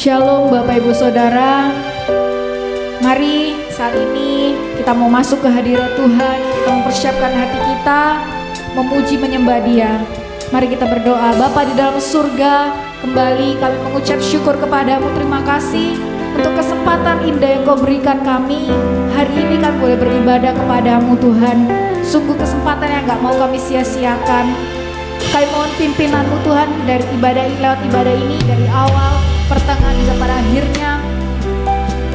Shalom Bapak Ibu Saudara. Mari saat ini kita mau masuk ke hadirat Tuhan. Kita mempersiapkan hati kita, memuji menyembah Dia. Mari kita berdoa. Bapa di dalam surga, kembali kami mengucap syukur kepadamu. Terima kasih untuk kesempatan indah yang Kau berikan kami. Hari ini kami boleh beribadah kepadamu Tuhan. Sungguh kesempatan yang gak mau kami sia-siakan. Kami mohon pimpinanmu Tuhan dari ibadah ini, lewat ibadah ini, dari awal, pertengahan hingga pada akhirnya.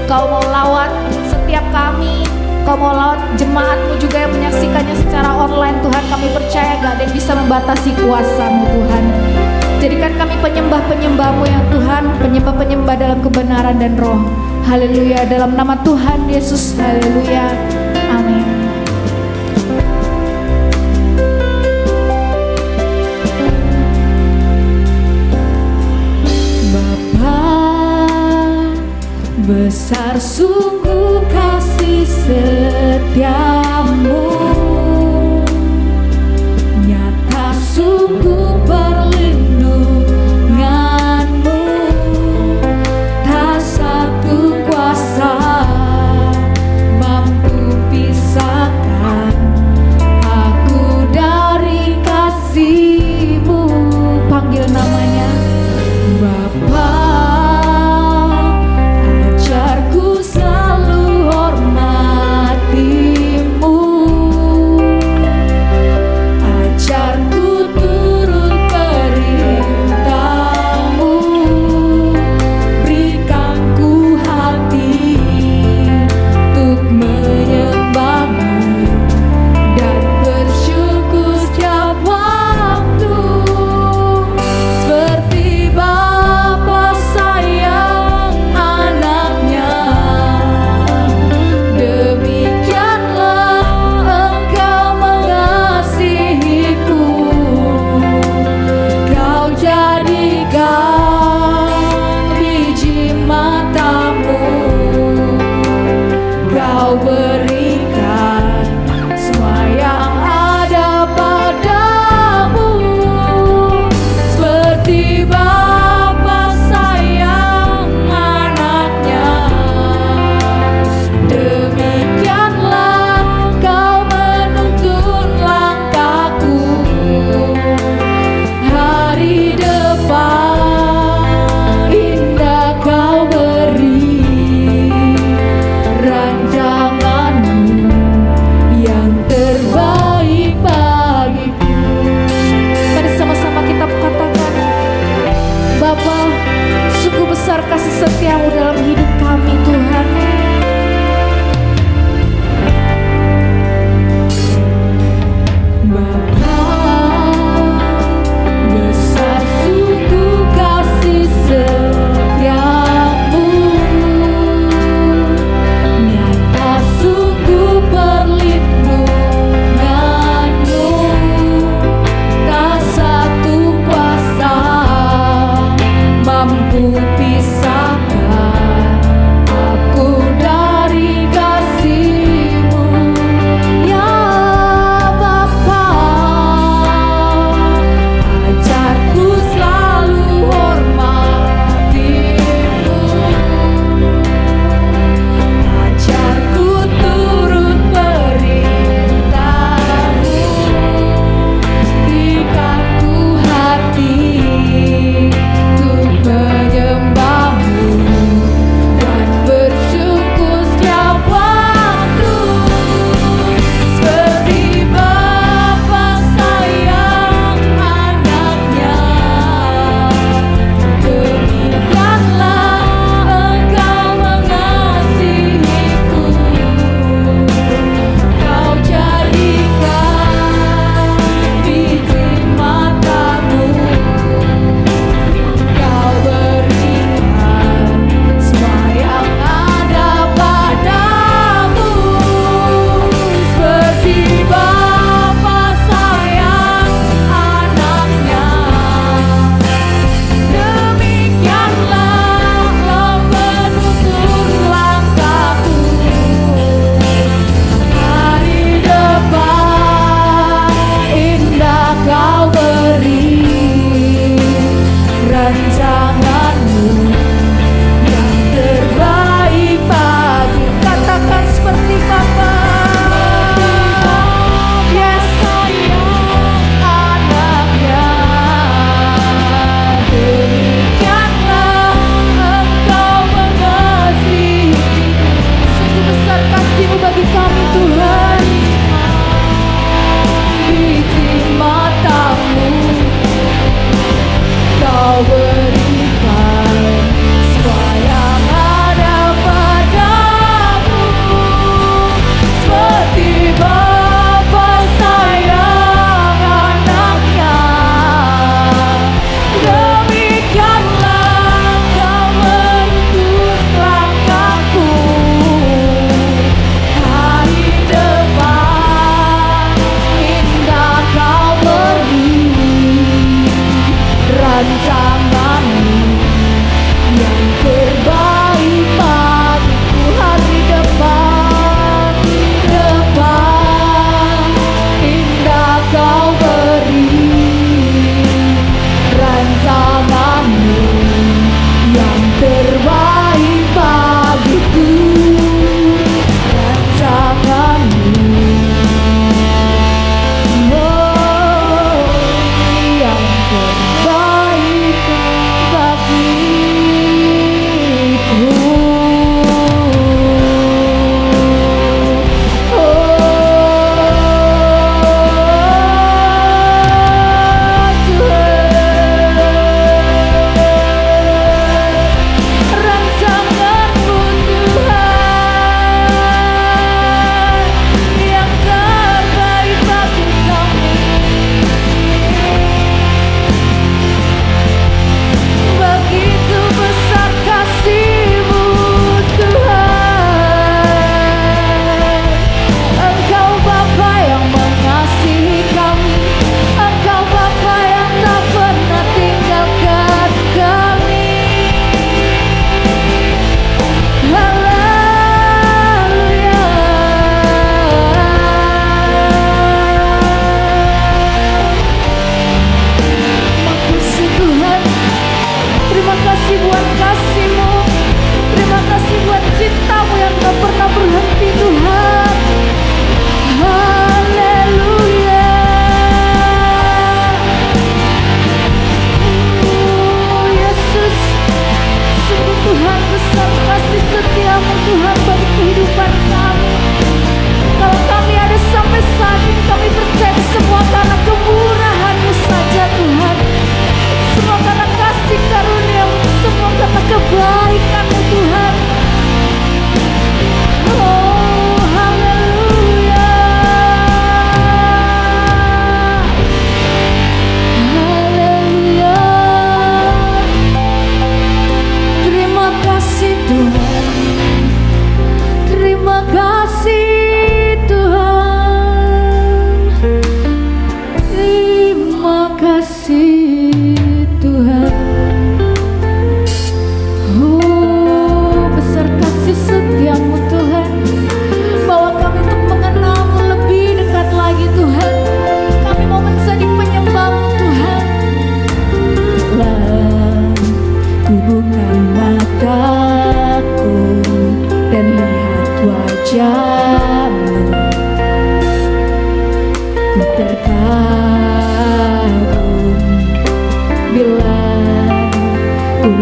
Kau mau lawat setiap kami, Kau mau lawat jemaatmu juga yang menyaksikannya secara online Tuhan. Kami percaya gak ada yang bisa membatasi kuasa-Mu Tuhan. Jadikan kami penyembah-penyembah-Mu yang Tuhan, penyembah-penyembah dalam kebenaran dan roh. Haleluya, dalam nama Tuhan Yesus, haleluya, amin. Besar sungguh kasih setiamu, nyata sungguh perlindunganmu. Tak satu kuasa mampu pisahkan aku dari kasih-Mu. Panggil namanya Bapa. Ajarku selalu hormati-Mu.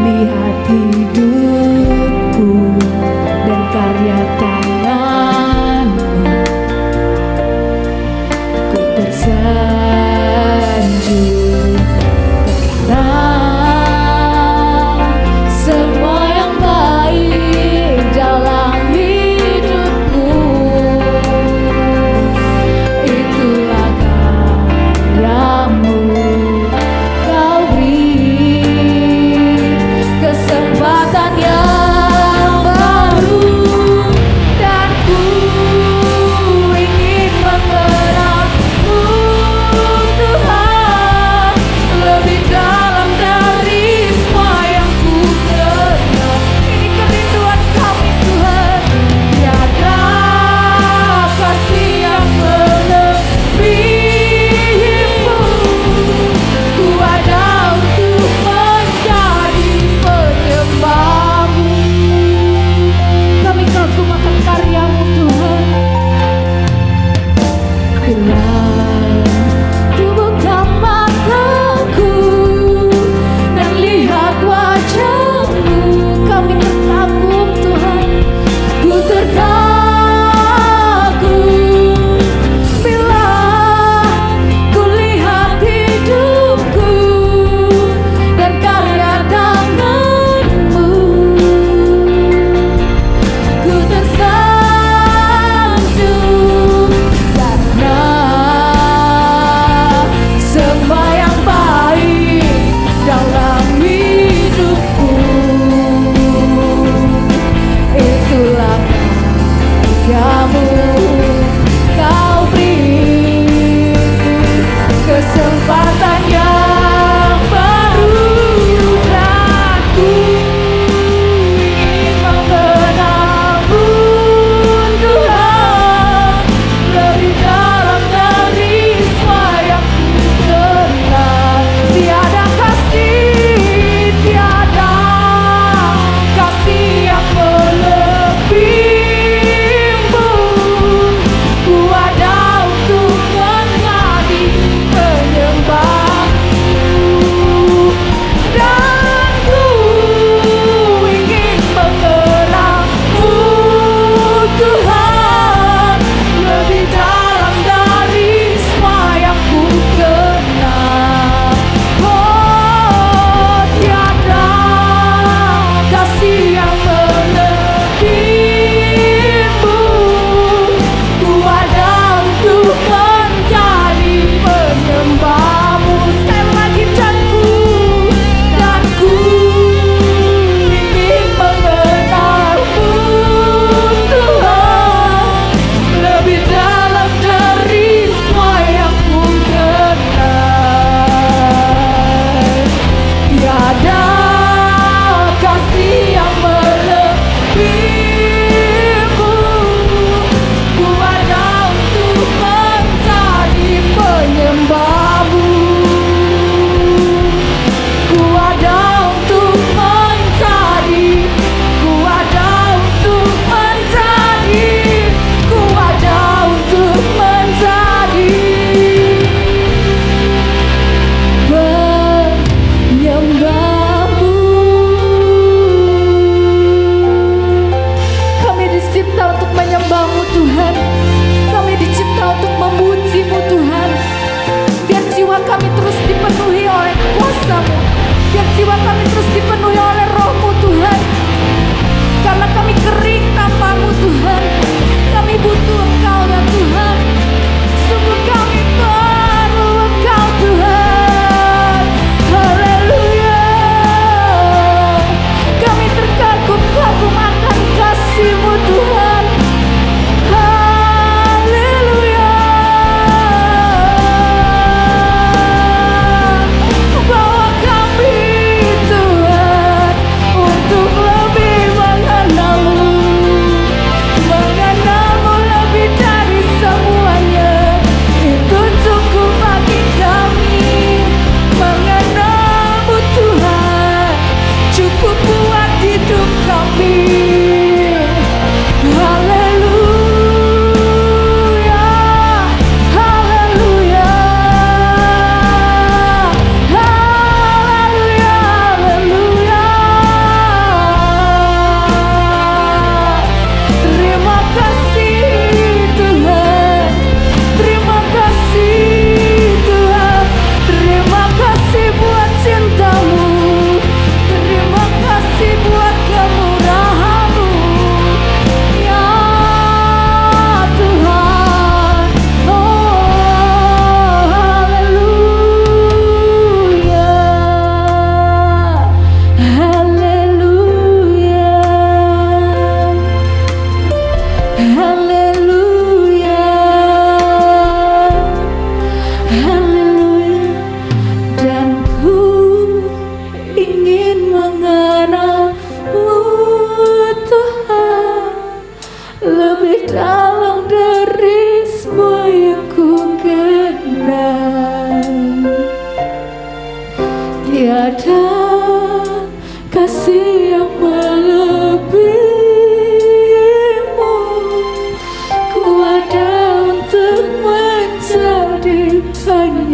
lihat hidupku dan karya tanganmu, ku tersanjung karena semua yang baik dalam hidupku itulah karyamu. Kau beri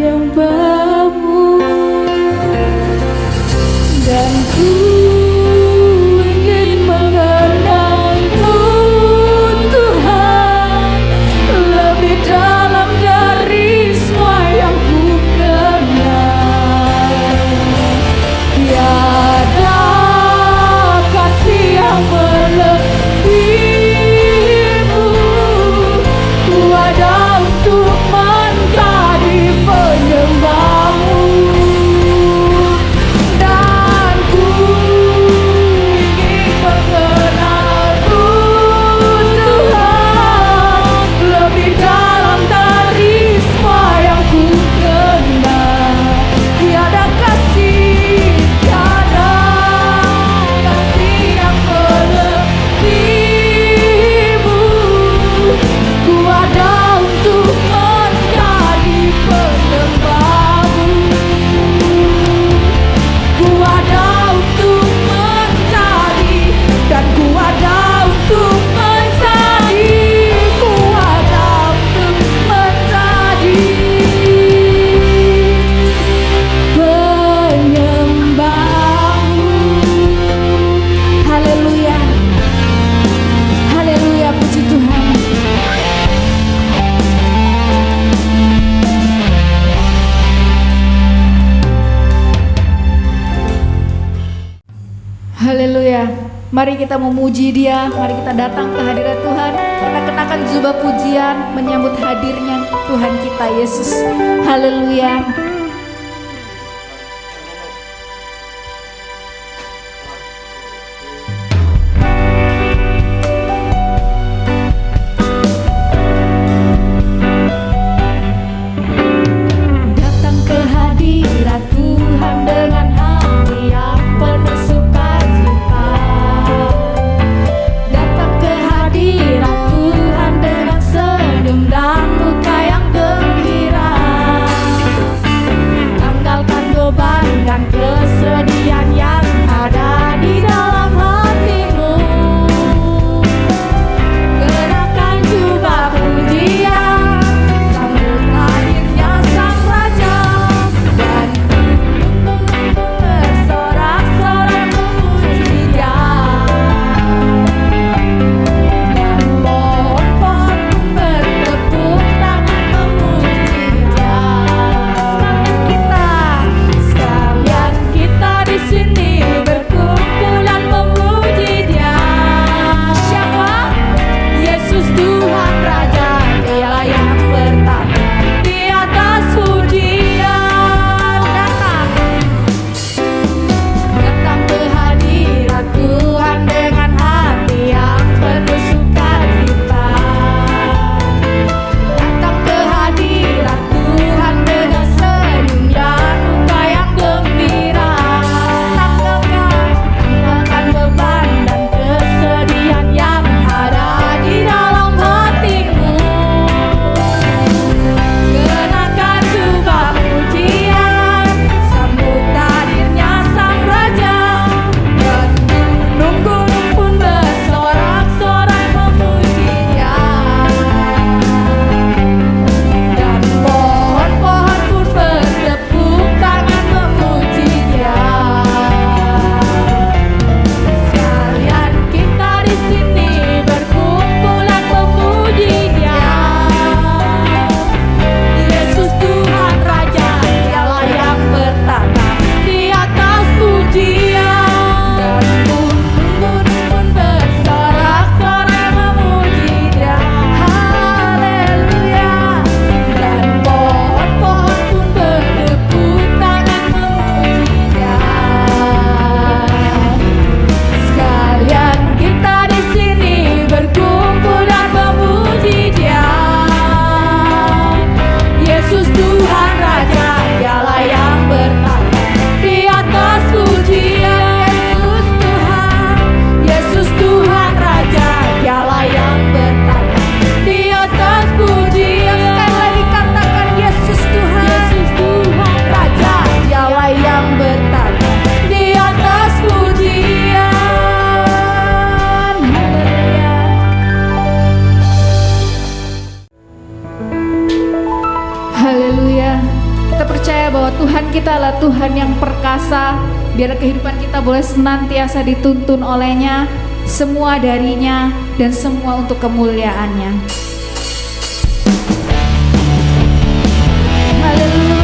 menyembahmu, dan ku ingin mengenalmu Tuhan lebih dalam dari semua yang ku kenal. Tiada kasih yang melebihimu, ku ada untuk menjadi penyembahmu, dan ku ingin mengenalmu Tuhan lebih dalam dari semua yang ku kenal. Tiada kasih yang melebihimu, ku ada untuk menjadi penyembahmu, ku ada untuk menjadi, dan ku ada untuk menjadi, ku ada untuk menjadi penyembahmu. Haleluya, haleluya, puji Tuhan. Haleluya. Mari kita memuji Dia, mari kita datang ke hadirat Tuhan. Kita kenakan jubah pujian menyambut hadirnya Tuhan kita Yesus. Haleluya. Datang ke hadirat Tuhan dengan hati yang penuh sukacita. Datang ke hadirat Tuhan dengan senyum dan muka yang gembira. Tanggalkan beban dan kesedihan yang ada di dalam hatimu. Kenakan jubah pujian, sambut hadirnya Sang Raja, dan bersorak-sorai memuji Dia. Dan pohon-pohon pun bertepuk tangan memuji Dia. Sekalian kita di sini berkumpulan memuji Dia. Siapa? Yesus Tuhan Raja, Dialah yang bertata di atas pujian. Datang ke hadirat Tuhan dengan hati yang penuh sukacita. Datang ke hadirat Tuhan dengan senyum dan muka yang gembira. Tanggalkan beban dan kesedihan yang ada di dalam hatimu. Kenakan jubah pujian, sambut hadirnya Sang Raja, dan gunung-gunung pun bersorak-sorai memuji Dia. Dan pohon-pohon pun bertepuk tangan memuji Dia. Sekalian kita di sini berkumpulan memuji Dia. Yesus Tuhan Raja, Dialah yang bertata di atas pujian. Dan gunung-gunung pun bersorak-sorai memuji Dia. Haleluya. Dan pohon-pohon pun bertepuk tangan memuji Dia. Sekalian kita di sini berkumpulan memuji Dia. Yesus Tuhan Raja, Dialah yang bertata di atas pujian. Yesus Tuhan Raja, Dialah yang bertata di atas pujian. Sekali lagi katakan Yesus Tuhan Raja, Dialah yang bertata di atas pujian. Haleluya. Haleluya. Kita Kita percaya bahwa Tuhan kita adalah Tuhan yang perkasa. Biar kehidupan kita boleh senantiasa dituntun olehnya, semua darinya dan semua untuk kemuliaannya. Haleluya.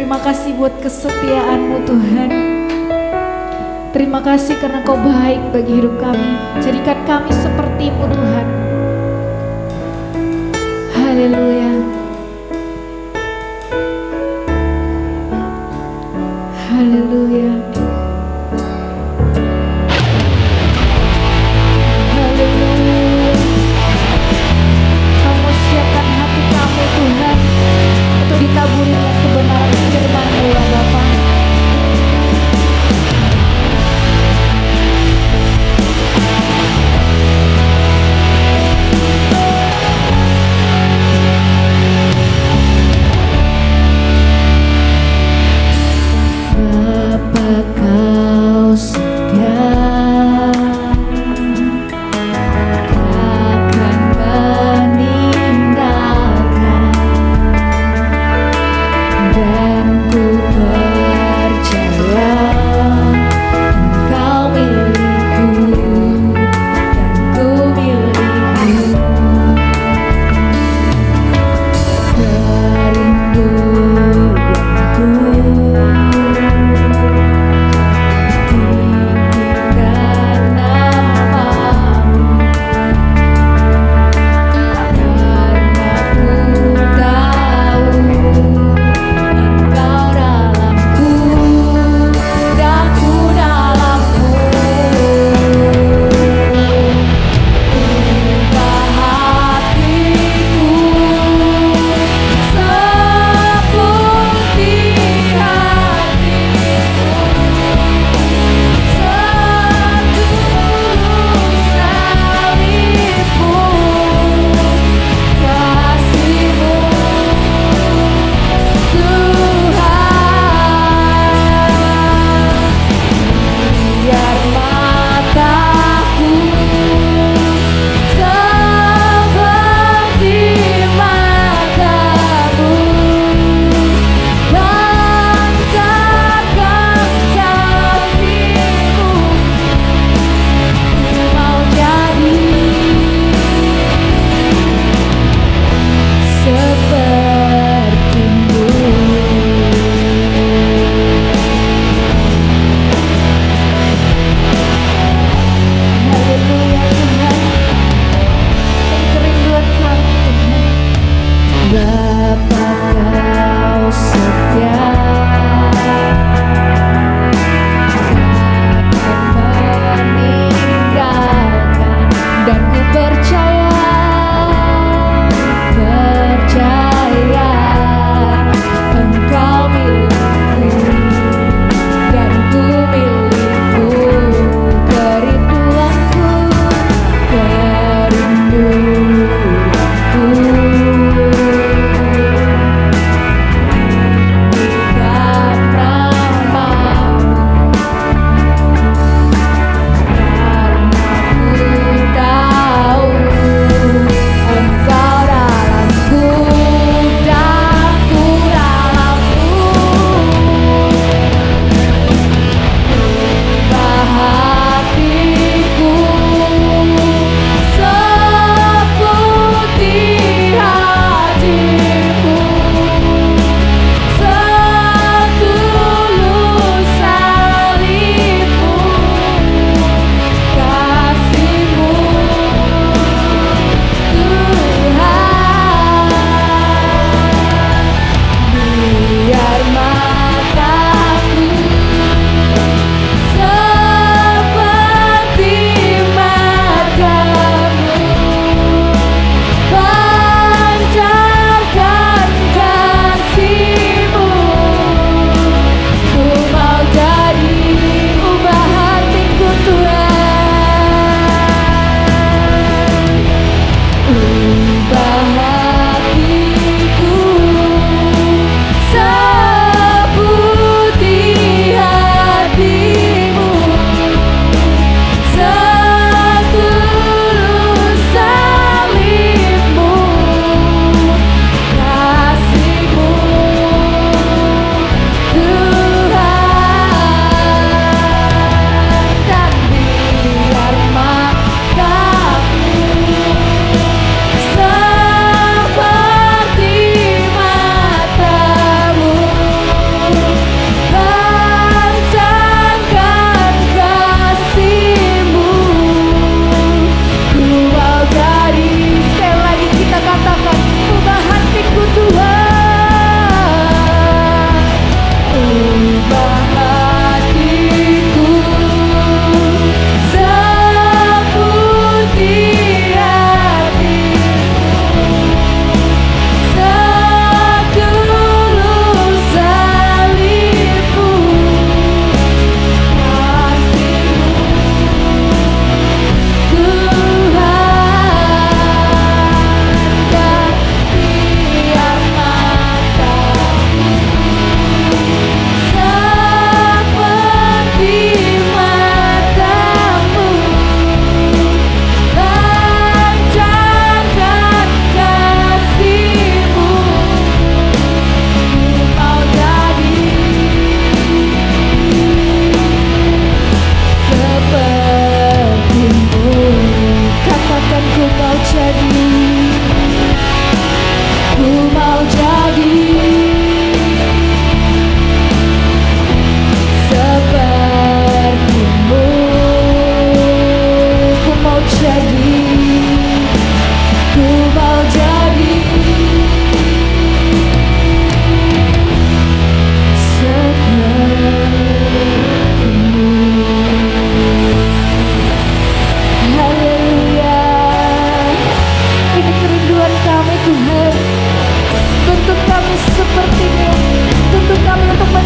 Terima kasih buat kesetiaan-Mu Tuhan. Terima kasih karena Kau baik bagi hidup kami. Jadikan kami seperti-Mu Tuhan. Haleluya. Haleluya. Haleluya. Kamu siapkan hati kami Tuhan untuk ditaburi dengan kebenaran firman-Mu ya Bapa. Bapa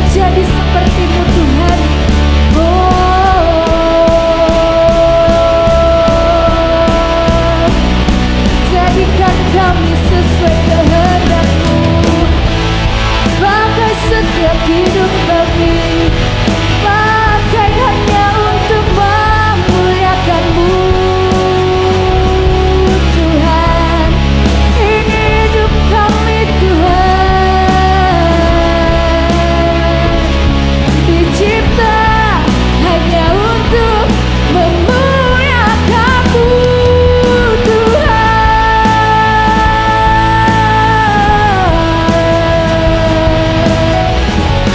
menjadi seperti-Mu Tuhan. Jadikan kami sesuai kehendak-Mu, pakai setiap hidup kami, pakai hanya untuk memuliakan-Mu Tuhan. Ini hidup kami Tuhan, dicipta hanya untuk memuliakan-Mu Tuhan.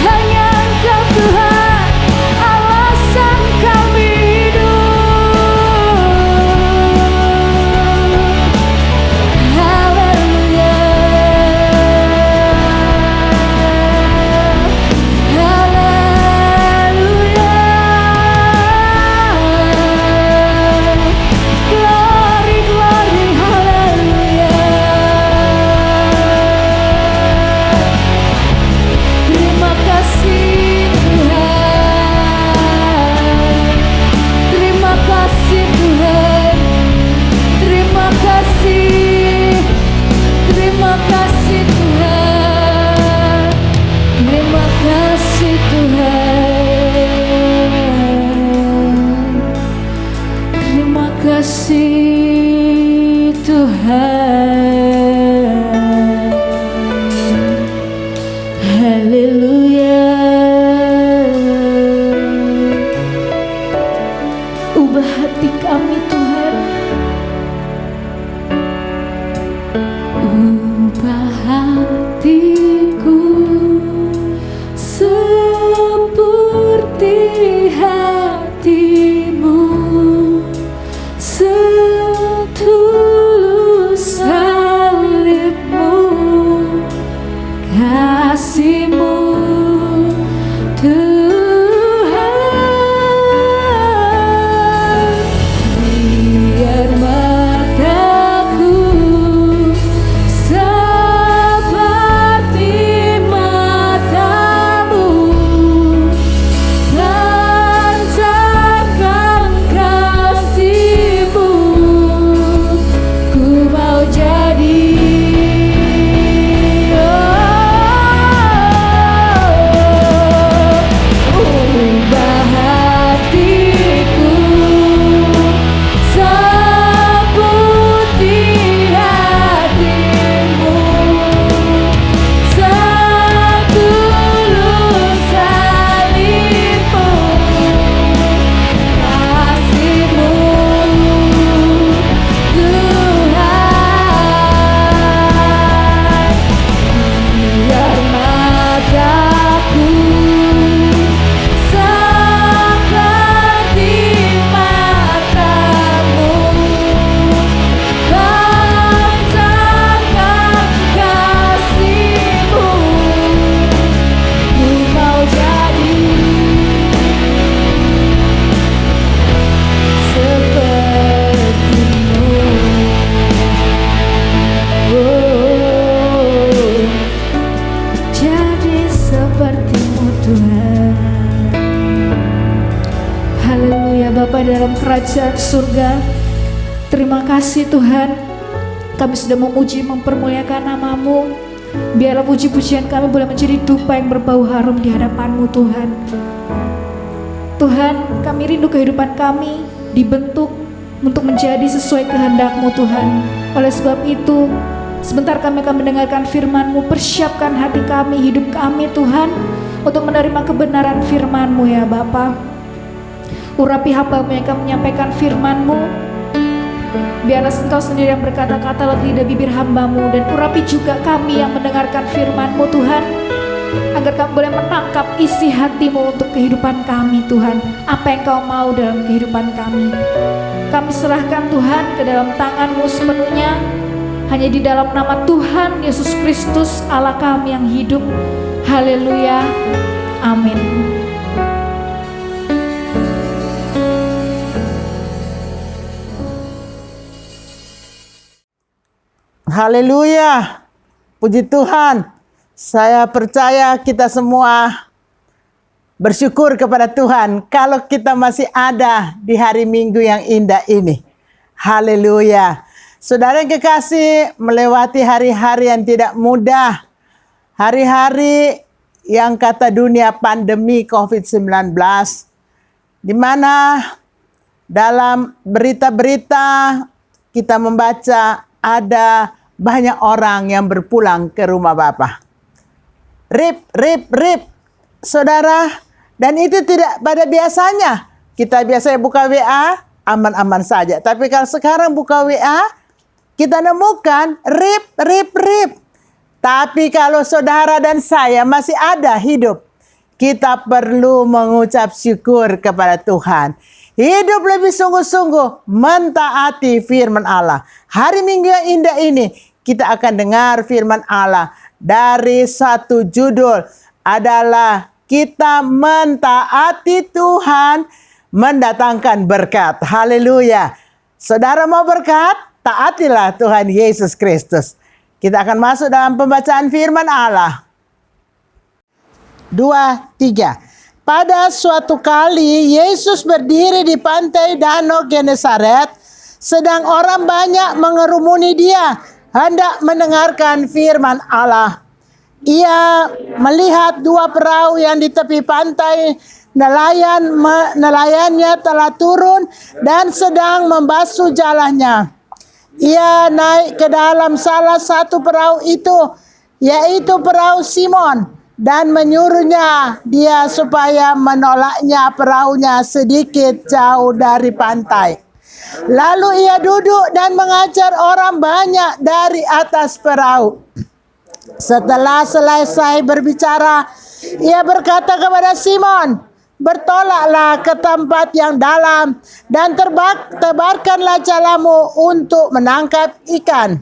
Hanya Engkau Tuhan, alasan kami hidup. Haleluya, haleluya, glory, glory, haleluya. Terima kasih Tuhan, terima kasih Tuhan, terima kasih, terima kasih Tuhan, terima kasih Tuhan, terima kasih Tuhan. Haleluya. Ubah hati kami Tuhan, ubah hatiku seperti hati-Mu, setulus salib-Mu, kasih-Mu Tuhan. Biar mataku seperti mata-Mu, pancarkan kasih-Mu, ku mau jadi. Ubah hatiku seperti hati-Mu, setulus salib-Mu, kasih-Mu Tuhan. Biar mataku seperti mata-Mu, pancarkan kasih-Mu, ku mau jadi seperti-Mu. Jadi seperti-Mu Tuhan. Haleluya. Bapa dalam kerajaan surga, terima kasih Tuhan, kami sudah memuji mempermuliakan nama-Mu. Biarlah puji-pujian kami boleh menjadi dupa yang berbau harum di hadapan-Mu Tuhan. Tuhan, kami rindu kehidupan kami dibentuk untuk menjadi sesuai kehendak-Mu Tuhan. Oleh sebab itu, sebentar kami akan mendengarkan firman-Mu. Persiapkan hati kami, hidup kami Tuhan, untuk menerima kebenaran firman-Mu ya Bapa. Urapi hamba-Mu yang akan menyampaikan firman-Mu. Biarlah Engkau sendiri yang berkata-kata lewat lidah bibir hamba-Mu, dan urapi juga kami yang mendengarkan firman-Mu Tuhan, agar kami boleh menangkap isi hati-Mu untuk kehidupan kami Tuhan. Apa yang Kau mau dalam kehidupan kami, kami serahkan Tuhan ke dalam tangan-Mu sepenuhnya. Hanya di dalam nama Tuhan Yesus Kristus Allah kami yang hidup. Haleluya, amin. Haleluya, puji Tuhan. Saya percaya kita semua bersyukur kepada Tuhan kalau kita masih ada di hari Minggu yang indah ini. Haleluya. Saudara yang kekasih, melewati hari-hari yang tidak mudah. Hari-hari yang kata dunia pandemi COVID-19. Di mana dalam berita-berita kita membaca ada banyak orang yang berpulang ke rumah Bapa. Rip, saudara. Dan itu tidak pada biasanya. Kita biasanya buka WA, aman-aman saja. Tapi kalau sekarang buka WA, kita nemukan rip. Tapi kalau saudara dan saya masih ada hidup, kita perlu mengucap syukur kepada Tuhan. Hidup lebih sungguh-sungguh mentaati firman Allah. Hari Minggu yang indah ini, kita akan dengar firman Allah dari satu judul adalah kita mentaati Tuhan mendatangkan berkat. Haleluya. Saudara mau berkat? Taatilah Tuhan Yesus Kristus. Kita akan masuk dalam pembacaan firman Allah. 2, 3. Pada suatu kali Yesus berdiri di pantai Danau Genesaret, sedang orang banyak mengerumuni dia, hendak mendengarkan firman Allah. Ia melihat 2 perahu yang di tepi pantai, nelayannya telah turun dan sedang membasuh jalannya. Ia naik ke dalam salah satu perahu itu, yaitu perahu Simon, dan menyuruhnya dia supaya menolaknya perahunya sedikit jauh dari pantai. Lalu ia duduk dan mengajar orang banyak dari atas perahu. Setelah selesai berbicara, ia berkata kepada Simon, "Bertolaklah ke tempat yang dalam dan tebarkanlah jalamu untuk menangkap ikan."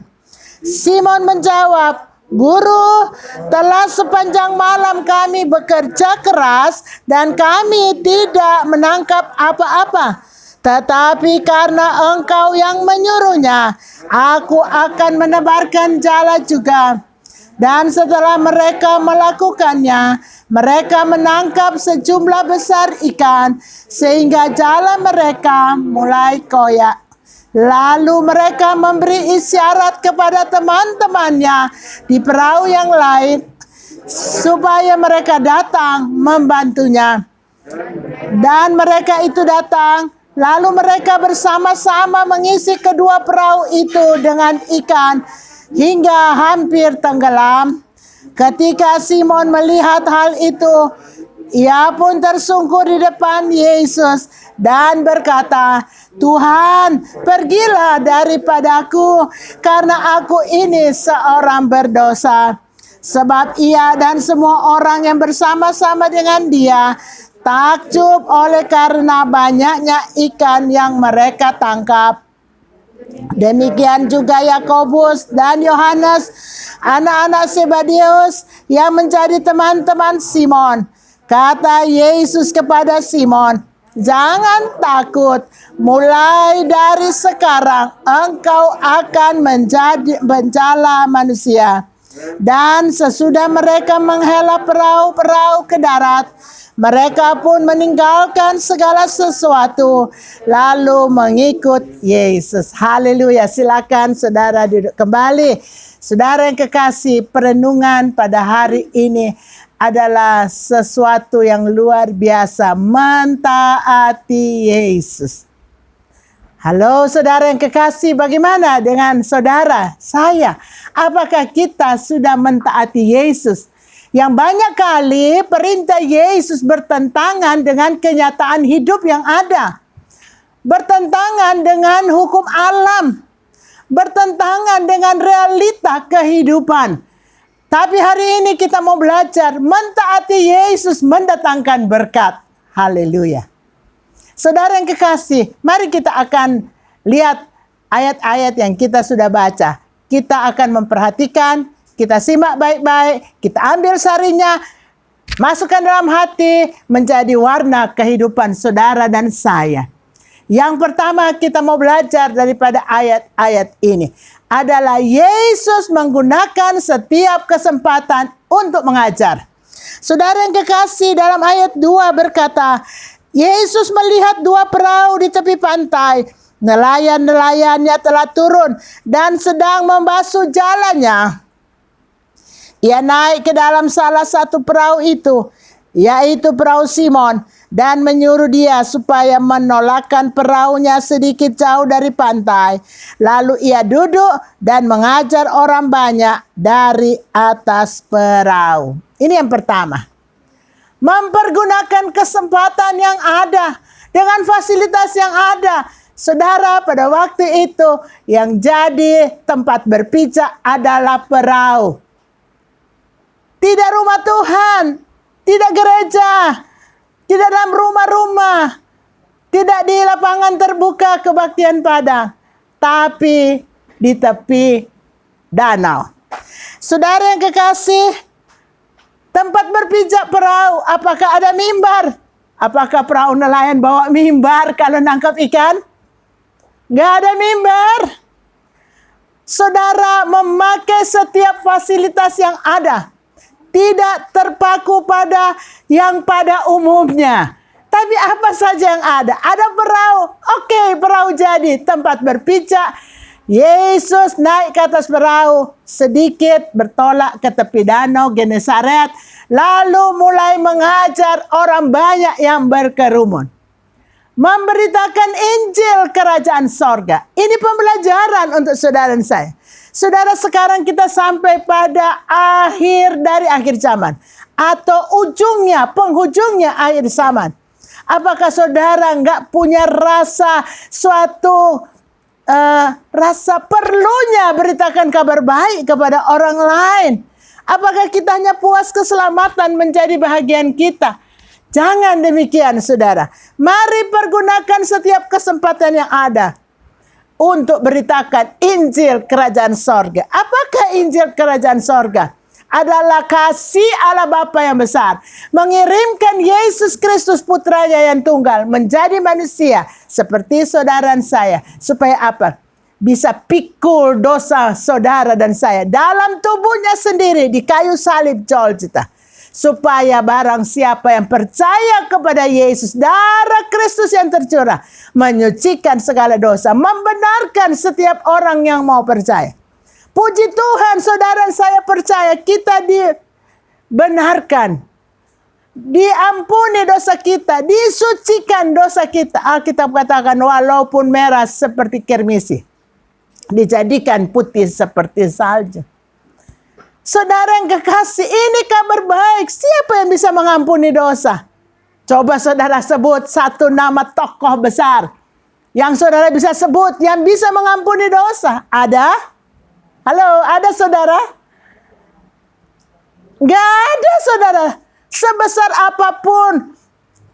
Simon menjawab, "Guru, telah sepanjang malam kami bekerja keras dan kami tidak menangkap apa-apa. Tetapi karena Engkau yang menyuruhnya, aku akan menebarkan jala juga." Dan setelah mereka melakukannya, mereka menangkap sejumlah besar ikan, sehingga jala mereka mulai koyak. Lalu mereka memberi isyarat kepada teman-temannya di perahu yang lain, supaya mereka datang membantunya. Dan mereka itu datang, lalu mereka bersama-sama mengisi kedua perahu itu dengan ikan, hingga hampir tenggelam. Ketika Simon melihat hal itu, ia pun tersungkur di depan Yesus dan berkata, "Tuhan, pergilah daripadaku, karena aku ini seorang berdosa." Sebab ia dan semua orang yang bersama-sama dengan dia takjub oleh karena banyaknya ikan yang mereka tangkap. Demikian juga Yakobus dan Yohanes, anak-anak Zebedeus yang menjadi teman-teman Simon. Kata Yesus kepada Simon, "Jangan takut, mulai dari sekarang engkau akan menjadi penjala manusia." Dan sesudah mereka menghela perahu-perahu ke darat, mereka pun meninggalkan segala sesuatu, lalu mengikut Yesus. Haleluya. Silakan saudara duduk kembali. Saudara yang kekasih, perenungan pada hari ini adalah sesuatu yang luar biasa, mentaati Yesus. Halo saudara yang kekasih, bagaimana dengan saudara, saya? Apakah kita sudah mentaati Yesus? Yang banyak kali perintah Yesus bertentangan dengan kenyataan hidup yang ada. Bertentangan dengan hukum alam. Bertentangan dengan realita kehidupan. Tapi hari ini kita mau belajar mentaati Yesus mendatangkan berkat. Haleluya. Saudara yang kekasih, mari kita akan lihat ayat-ayat yang kita sudah baca. Kita akan memperhatikan, kita simak baik-baik, kita ambil sarinya, masukkan dalam hati, menjadi warna kehidupan saudara dan saya. Yang pertama kita mau belajar daripada ayat-ayat ini adalah Yesus menggunakan setiap kesempatan untuk mengajar. Saudara yang kekasih, dalam ayat 2 berkata, Yesus melihat 2 perahu di tepi pantai. Nelayan-nelayannya telah turun dan sedang membasuh jalannya. Ia naik ke dalam salah satu perahu itu, yaitu perahu Simon, dan menyuruh dia supaya menolakkan perahunya sedikit jauh dari pantai. Lalu ia duduk dan mengajar orang banyak dari atas perahu. Ini yang pertama. Mempergunakan kesempatan yang ada dengan fasilitas yang ada. Saudara, pada waktu itu yang jadi tempat berpijak adalah perahu. Tidak rumah Tuhan, tidak gereja, tidak dalam rumah-rumah, tidak di lapangan terbuka kebaktian Padang, tapi di tepi danau. Saudara yang kekasih, tempat berpijak perahu, apakah ada mimbar? Apakah perahu nelayan bawa mimbar kalau nangkap ikan? Nggak ada mimbar. Saudara memakai setiap fasilitas yang ada. Tidak terpaku pada yang pada umumnya. Tapi apa saja yang ada. Ada perahu. Oke, perahu jadi tempat berpijak. Yesus naik ke atas perahu. Sedikit bertolak ke tepi danau Genesaret. Lalu mulai mengajar orang banyak yang berkerumun. Memberitakan Injil kerajaan sorga. Ini pembelajaran untuk saudara dan saya. Saudara, sekarang kita sampai pada akhir dari akhir zaman. Atau penghujungnya akhir zaman. Apakah saudara nggak punya rasa rasa perlunya beritakan kabar baik kepada orang lain? Apakah kita hanya puas keselamatan menjadi bahagian kita? Jangan demikian, saudara. Mari pergunakan setiap kesempatan yang ada untuk beritakan Injil Kerajaan Sorga. Apakah Injil Kerajaan Sorga? Adalah kasih Allah Bapa yang besar. Mengirimkan Yesus Kristus putranya yang tunggal menjadi manusia seperti saudara dan saya. Supaya apa? Bisa pikul dosa saudara dan saya dalam tubuhnya sendiri di kayu salib Golgota. Supaya barang siapa yang percaya kepada Yesus, darah Kristus yang tercurah, menyucikan segala dosa, membenarkan setiap orang yang mau percaya. Puji Tuhan, saudara dan saya percaya kita dibenarkan, diampuni dosa kita, disucikan dosa kita. Alkitab katakan walaupun merah seperti kirmisi, dijadikan putih seperti salju. Saudara yang kekasih, ini kabar baik. Siapa yang bisa mengampuni dosa? Coba saudara sebut satu nama tokoh besar yang saudara bisa sebut yang bisa mengampuni dosa. Ada? Halo, ada saudara? Gak ada saudara. Sebesar apapun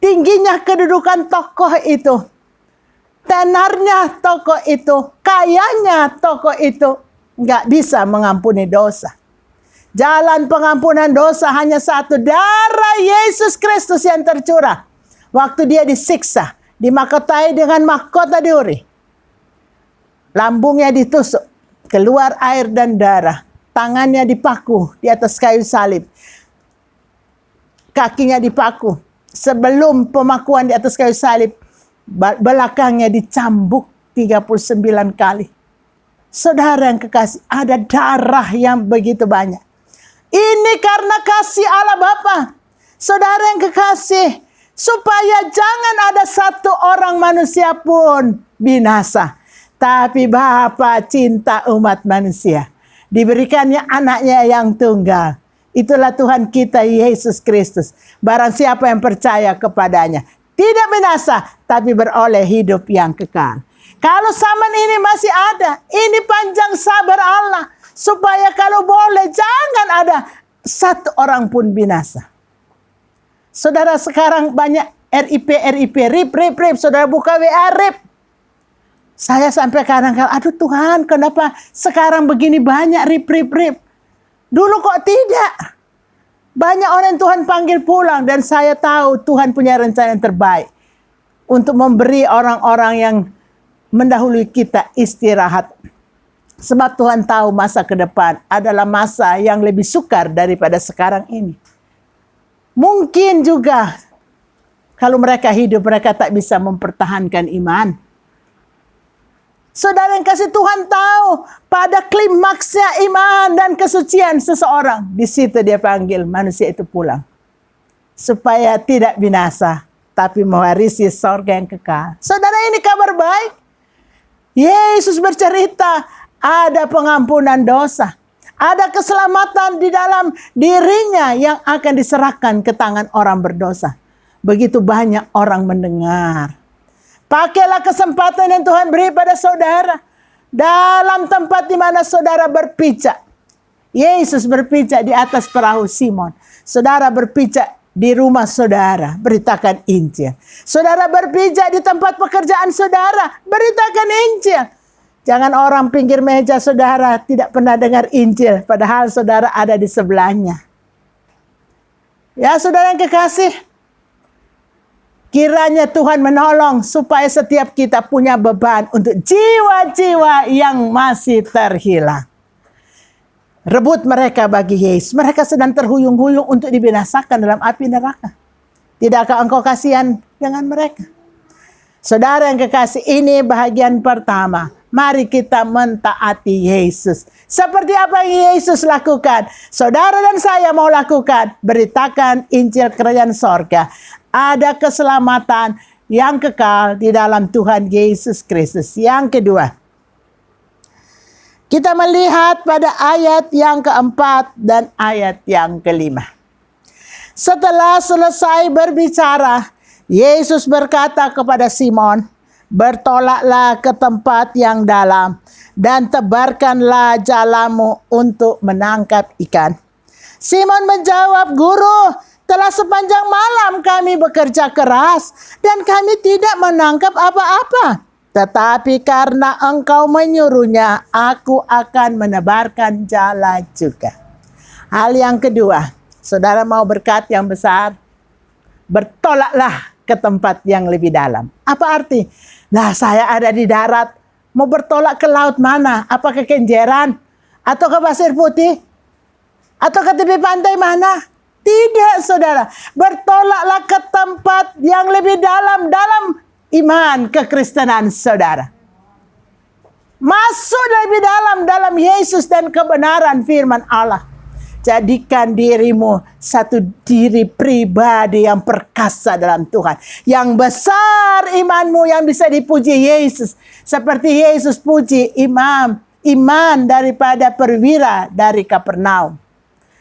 tingginya kedudukan tokoh itu, tenarnya tokoh itu, kayanya tokoh itu, gak bisa mengampuni dosa. Jalan pengampunan dosa hanya satu, darah Yesus Kristus yang tercurah. Waktu dia disiksa, dimahkotai dengan mahkota duri. Lambungnya ditusuk, keluar air dan darah. Tangannya dipaku di atas kayu salib. Kakinya dipaku. Sebelum pemakuan di atas kayu salib, belakangnya dicambuk 39 kali. Saudara yang kekasih, ada darah yang begitu banyak. Ini karena kasih Allah Bapa. Saudara yang kekasih, supaya jangan ada satu orang manusia pun binasa. Tapi Bapa cinta umat manusia. Diberikannya anaknya yang tunggal. Itulah Tuhan kita Yesus Kristus. Barang siapa yang percaya kepadanya, tidak binasa, tapi beroleh hidup yang kekal. Kalau zaman ini masih ada, ini panjang sabar Allah. Supaya kalau boleh jangan ada satu orang pun binasa. Saudara, sekarang banyak RIP, saudara buka WA RIP. Saya sampai kadang-kadang, aduh Tuhan, kenapa sekarang begini banyak RIP. Dulu kok tidak. Banyak orang yang Tuhan panggil pulang, dan saya tahu Tuhan punya rencana yang terbaik untuk memberi orang-orang yang mendahului kita istirahat. Sebab Tuhan tahu masa ke depan adalah masa yang lebih sukar daripada sekarang ini. Mungkin juga kalau mereka hidup, mereka tak bisa mempertahankan iman. Saudara yang kasih, Tuhan tahu pada klimaksnya iman dan kesucian seseorang. Di situ dia panggil manusia itu pulang. Supaya tidak binasa, tapi mewarisi sorga yang kekal. Saudara, ini kabar baik. Yesus bercerita ada pengampunan dosa. Ada keselamatan di dalam dirinya yang akan diserahkan ke tangan orang berdosa. Begitu banyak orang mendengar. Pakailah kesempatan yang Tuhan beri pada saudara. Dalam tempat di mana saudara berpijak. Yesus berpijak di atas perahu Simon. Saudara berpijak di rumah saudara, beritakan Injil. Saudara berpijak di tempat pekerjaan saudara, beritakan Injil. Jangan orang pinggir meja saudara tidak pernah dengar Injil, padahal saudara ada di sebelahnya. Ya saudara yang kekasih, kiranya Tuhan menolong supaya setiap kita punya beban untuk jiwa-jiwa yang masih terhilang. Rebut mereka bagi Yesus. Mereka sedang terhuyung-huyung untuk dibinasakan dalam api neraka. Tidakkah engkau kasihan dengan mereka? Saudara yang kekasih, ini bahagian pertama. Mari kita mentaati Yesus. Seperti apa yang Yesus lakukan, saudara dan saya mau lakukan. Beritakan Injil Kerajaan Sorga. Ada keselamatan yang kekal di dalam Tuhan Yesus Kristus. Yang kedua, kita melihat pada ayat yang keempat dan ayat yang kelima. Setelah selesai berbicara, Yesus berkata kepada Simon, "Bertolaklah ke tempat yang dalam dan tebarkanlah jalamu untuk menangkap ikan." Simon menjawab, "Guru, telah sepanjang malam kami bekerja keras dan kami tidak menangkap apa-apa. Tetapi karena engkau menyuruhnya, aku akan menebarkan jala juga." Hal yang kedua, saudara mau berkat yang besar, bertolaklah ke tempat yang lebih dalam. Apa arti? Nah, saya ada di darat, mau bertolak ke laut mana? Apa ke Kenjeran? Atau ke Pasir Putih? Atau ke tepi pantai mana? Tidak, saudara. Bertolaklah ke tempat yang lebih dalam iman kekristenan saudara. Masuk lebih dalam Yesus dan kebenaran firman Allah. Jadikan dirimu satu diri pribadi yang perkasa dalam Tuhan. Yang besar imanmu yang bisa dipuji Yesus. Seperti Yesus puji iman daripada perwira dari Kapernaum.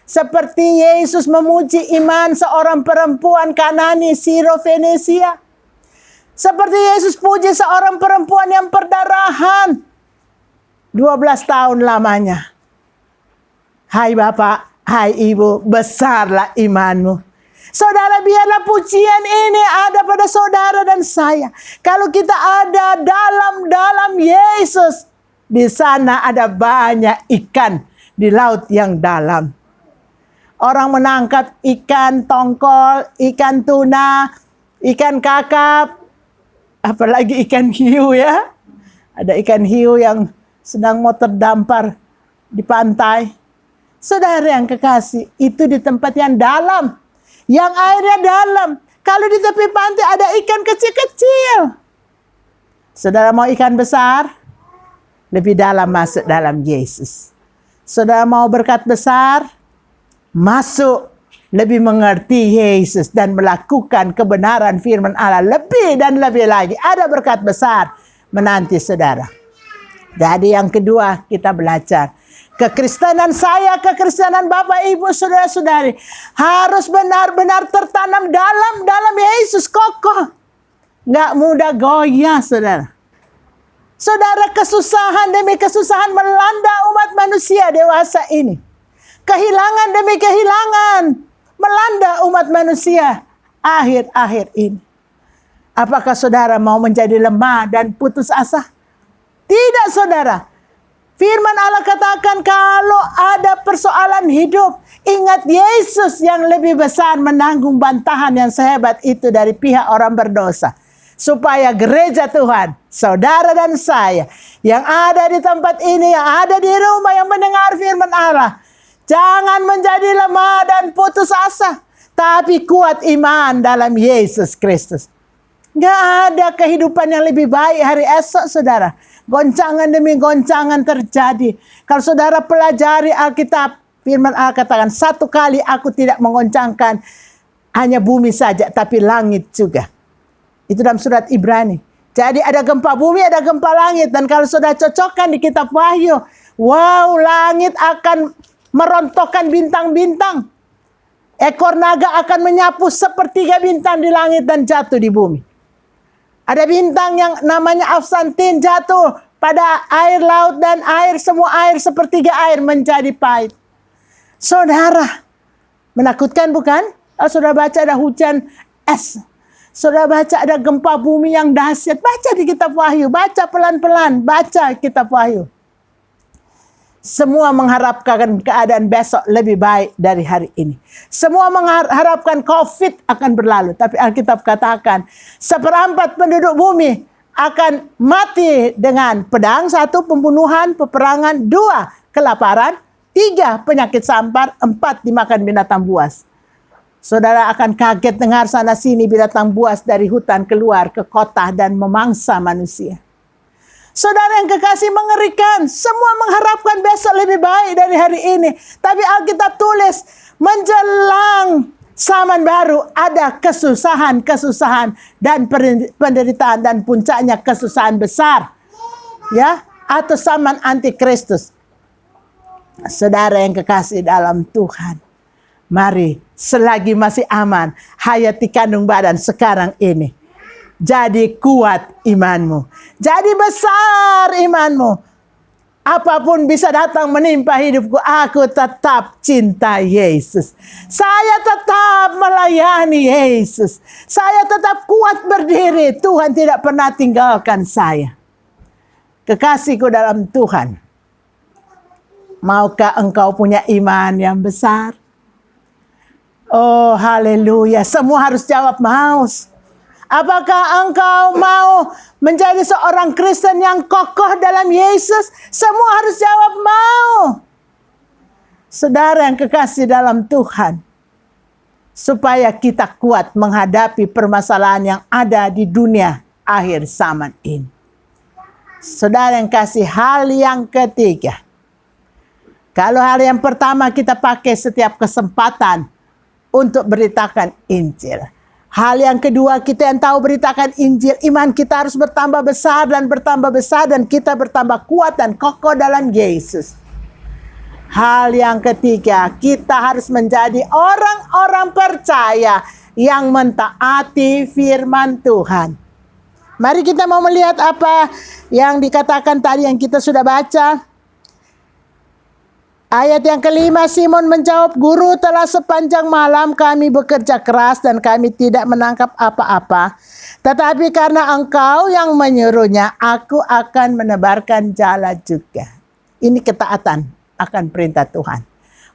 Seperti Yesus memuji iman seorang perempuan Kanani Siro-Fenesia. Seperti Yesus puji seorang perempuan yang perdarahan 12 tahun lamanya. Hai Bapak, hai Ibu, besarlah imanmu. Saudara, biarlah pujian ini ada pada saudara dan saya. Kalau kita ada dalam Yesus, di sana ada banyak ikan di laut yang dalam. Orang menangkap ikan tongkol, ikan tuna, ikan kakap, apalagi ikan hiu ya. Ada ikan hiu yang sedang mau terdampar di pantai. Saudara yang kekasih, itu di tempat yang dalam. Yang airnya dalam. Kalau di tepi pantai ada ikan kecil-kecil. Saudara mau ikan besar? Lebih dalam masuk dalam Yesus. Saudara mau berkat besar? Masuk lebih mengerti Yesus dan melakukan kebenaran firman Allah lebih dan lebih lagi. Ada berkat besar menanti saudara. Jadi yang kedua kita belajar. Kekristenan saya, kekristenan Bapak, Ibu, Saudara-saudari harus benar-benar tertanam dalam Yesus, kokoh. Nggak mudah goyah, saudara. Saudara, kesusahan demi kesusahan melanda umat manusia dewasa ini. Kehilangan demi kehilangan melanda umat manusia akhir-akhir ini. Apakah saudara mau menjadi lemah dan putus asa? Tidak, saudara. Firman Allah katakan kalau ada persoalan hidup, ingat Yesus yang lebih besar menanggung bantahan yang sehebat itu dari pihak orang berdosa. Supaya gereja Tuhan, saudara dan saya, yang ada di tempat ini, yang ada di rumah, yang mendengar firman Allah, jangan menjadi lemah dan putus asa. tapi kuat iman dalam Yesus Kristus. Gak ada kehidupan yang lebih baik hari esok, saudara. Goncangan demi goncangan terjadi. Kalau saudara pelajari Alkitab, firman Allah katakan, satu kali aku tidak mengoncangkan hanya bumi saja, tapi langit juga. Itu dalam surat Ibrani. Jadi ada gempa bumi, ada gempa langit. Dan kalau saudara cocokkan di kitab Wahyu, wow, langit akan merontokkan bintang-bintang. Ekor naga akan menyapu sepertiga bintang di langit dan jatuh di bumi. Ada bintang yang namanya Afsantin jatuh pada air laut dan semua air sepertiga air menjadi pahit. Saudara, menakutkan bukan? Kalau saudara baca ada hujan es. Saudara baca ada gempa bumi yang dahsyat. Baca di kitab Wahyu. Baca pelan-pelan. Baca kitab Wahyu. Semua mengharapkan keadaan besok lebih baik dari hari ini. Semua mengharapkan COVID akan berlalu. Tapi Alkitab katakan, 1/4 penduduk bumi akan mati dengan pedang, 1 pembunuhan, peperangan, 2 kelaparan, 3 penyakit sampar, 4 dimakan binatang buas. Saudara akan kaget dengar sana sini binatang buas dari hutan keluar ke kota dan memangsa manusia. Saudara yang kekasih, mengerikan. Semua mengharapkan besok lebih baik dari hari ini. Tapi Alkitab tulis, menjelang zaman baru ada kesusahan dan penderitaan, dan puncaknya kesusahan besar. Ya, atau zaman antikristus. Saudara yang kekasih dalam Tuhan, mari selagi masih aman, hayati kandung badan sekarang ini. Jadi kuat imanmu. Jadi besar imanmu. Apapun bisa datang menimpa hidupku, aku tetap cinta Yesus. Saya tetap melayani Yesus. Saya tetap kuat berdiri. Tuhan tidak pernah tinggalkan saya. Kekasihku dalam Tuhan, maukah engkau punya iman yang besar? Oh, haleluya. Semua harus jawab mau. Apakah engkau mau menjadi seorang Kristen yang kokoh dalam Yesus? Semua harus jawab mau. Saudara yang kekasih dalam Tuhan, supaya kita kuat menghadapi permasalahan yang ada di dunia akhir zaman ini. Saudara yang kasih, hal yang ketiga. Kalau hal yang pertama kita pakai setiap kesempatan untuk beritakan Injil. Hal yang kedua, kita yang tahu beritakan Injil, iman kita harus bertambah besar dan bertambah besar, dan kita bertambah kuat dan kokoh dalam Yesus. Hal yang ketiga, kita harus menjadi orang-orang percaya yang mentaati firman Tuhan. Mari kita mau melihat apa yang dikatakan tadi yang kita sudah baca. Ayat yang kelima, Simon menjawab, Guru, telah sepanjang malam kami bekerja keras dan kami tidak menangkap apa-apa. Tetapi karena engkau yang menyuruhnya, aku akan menebarkan jala juga. Ini ketaatan akan perintah Tuhan.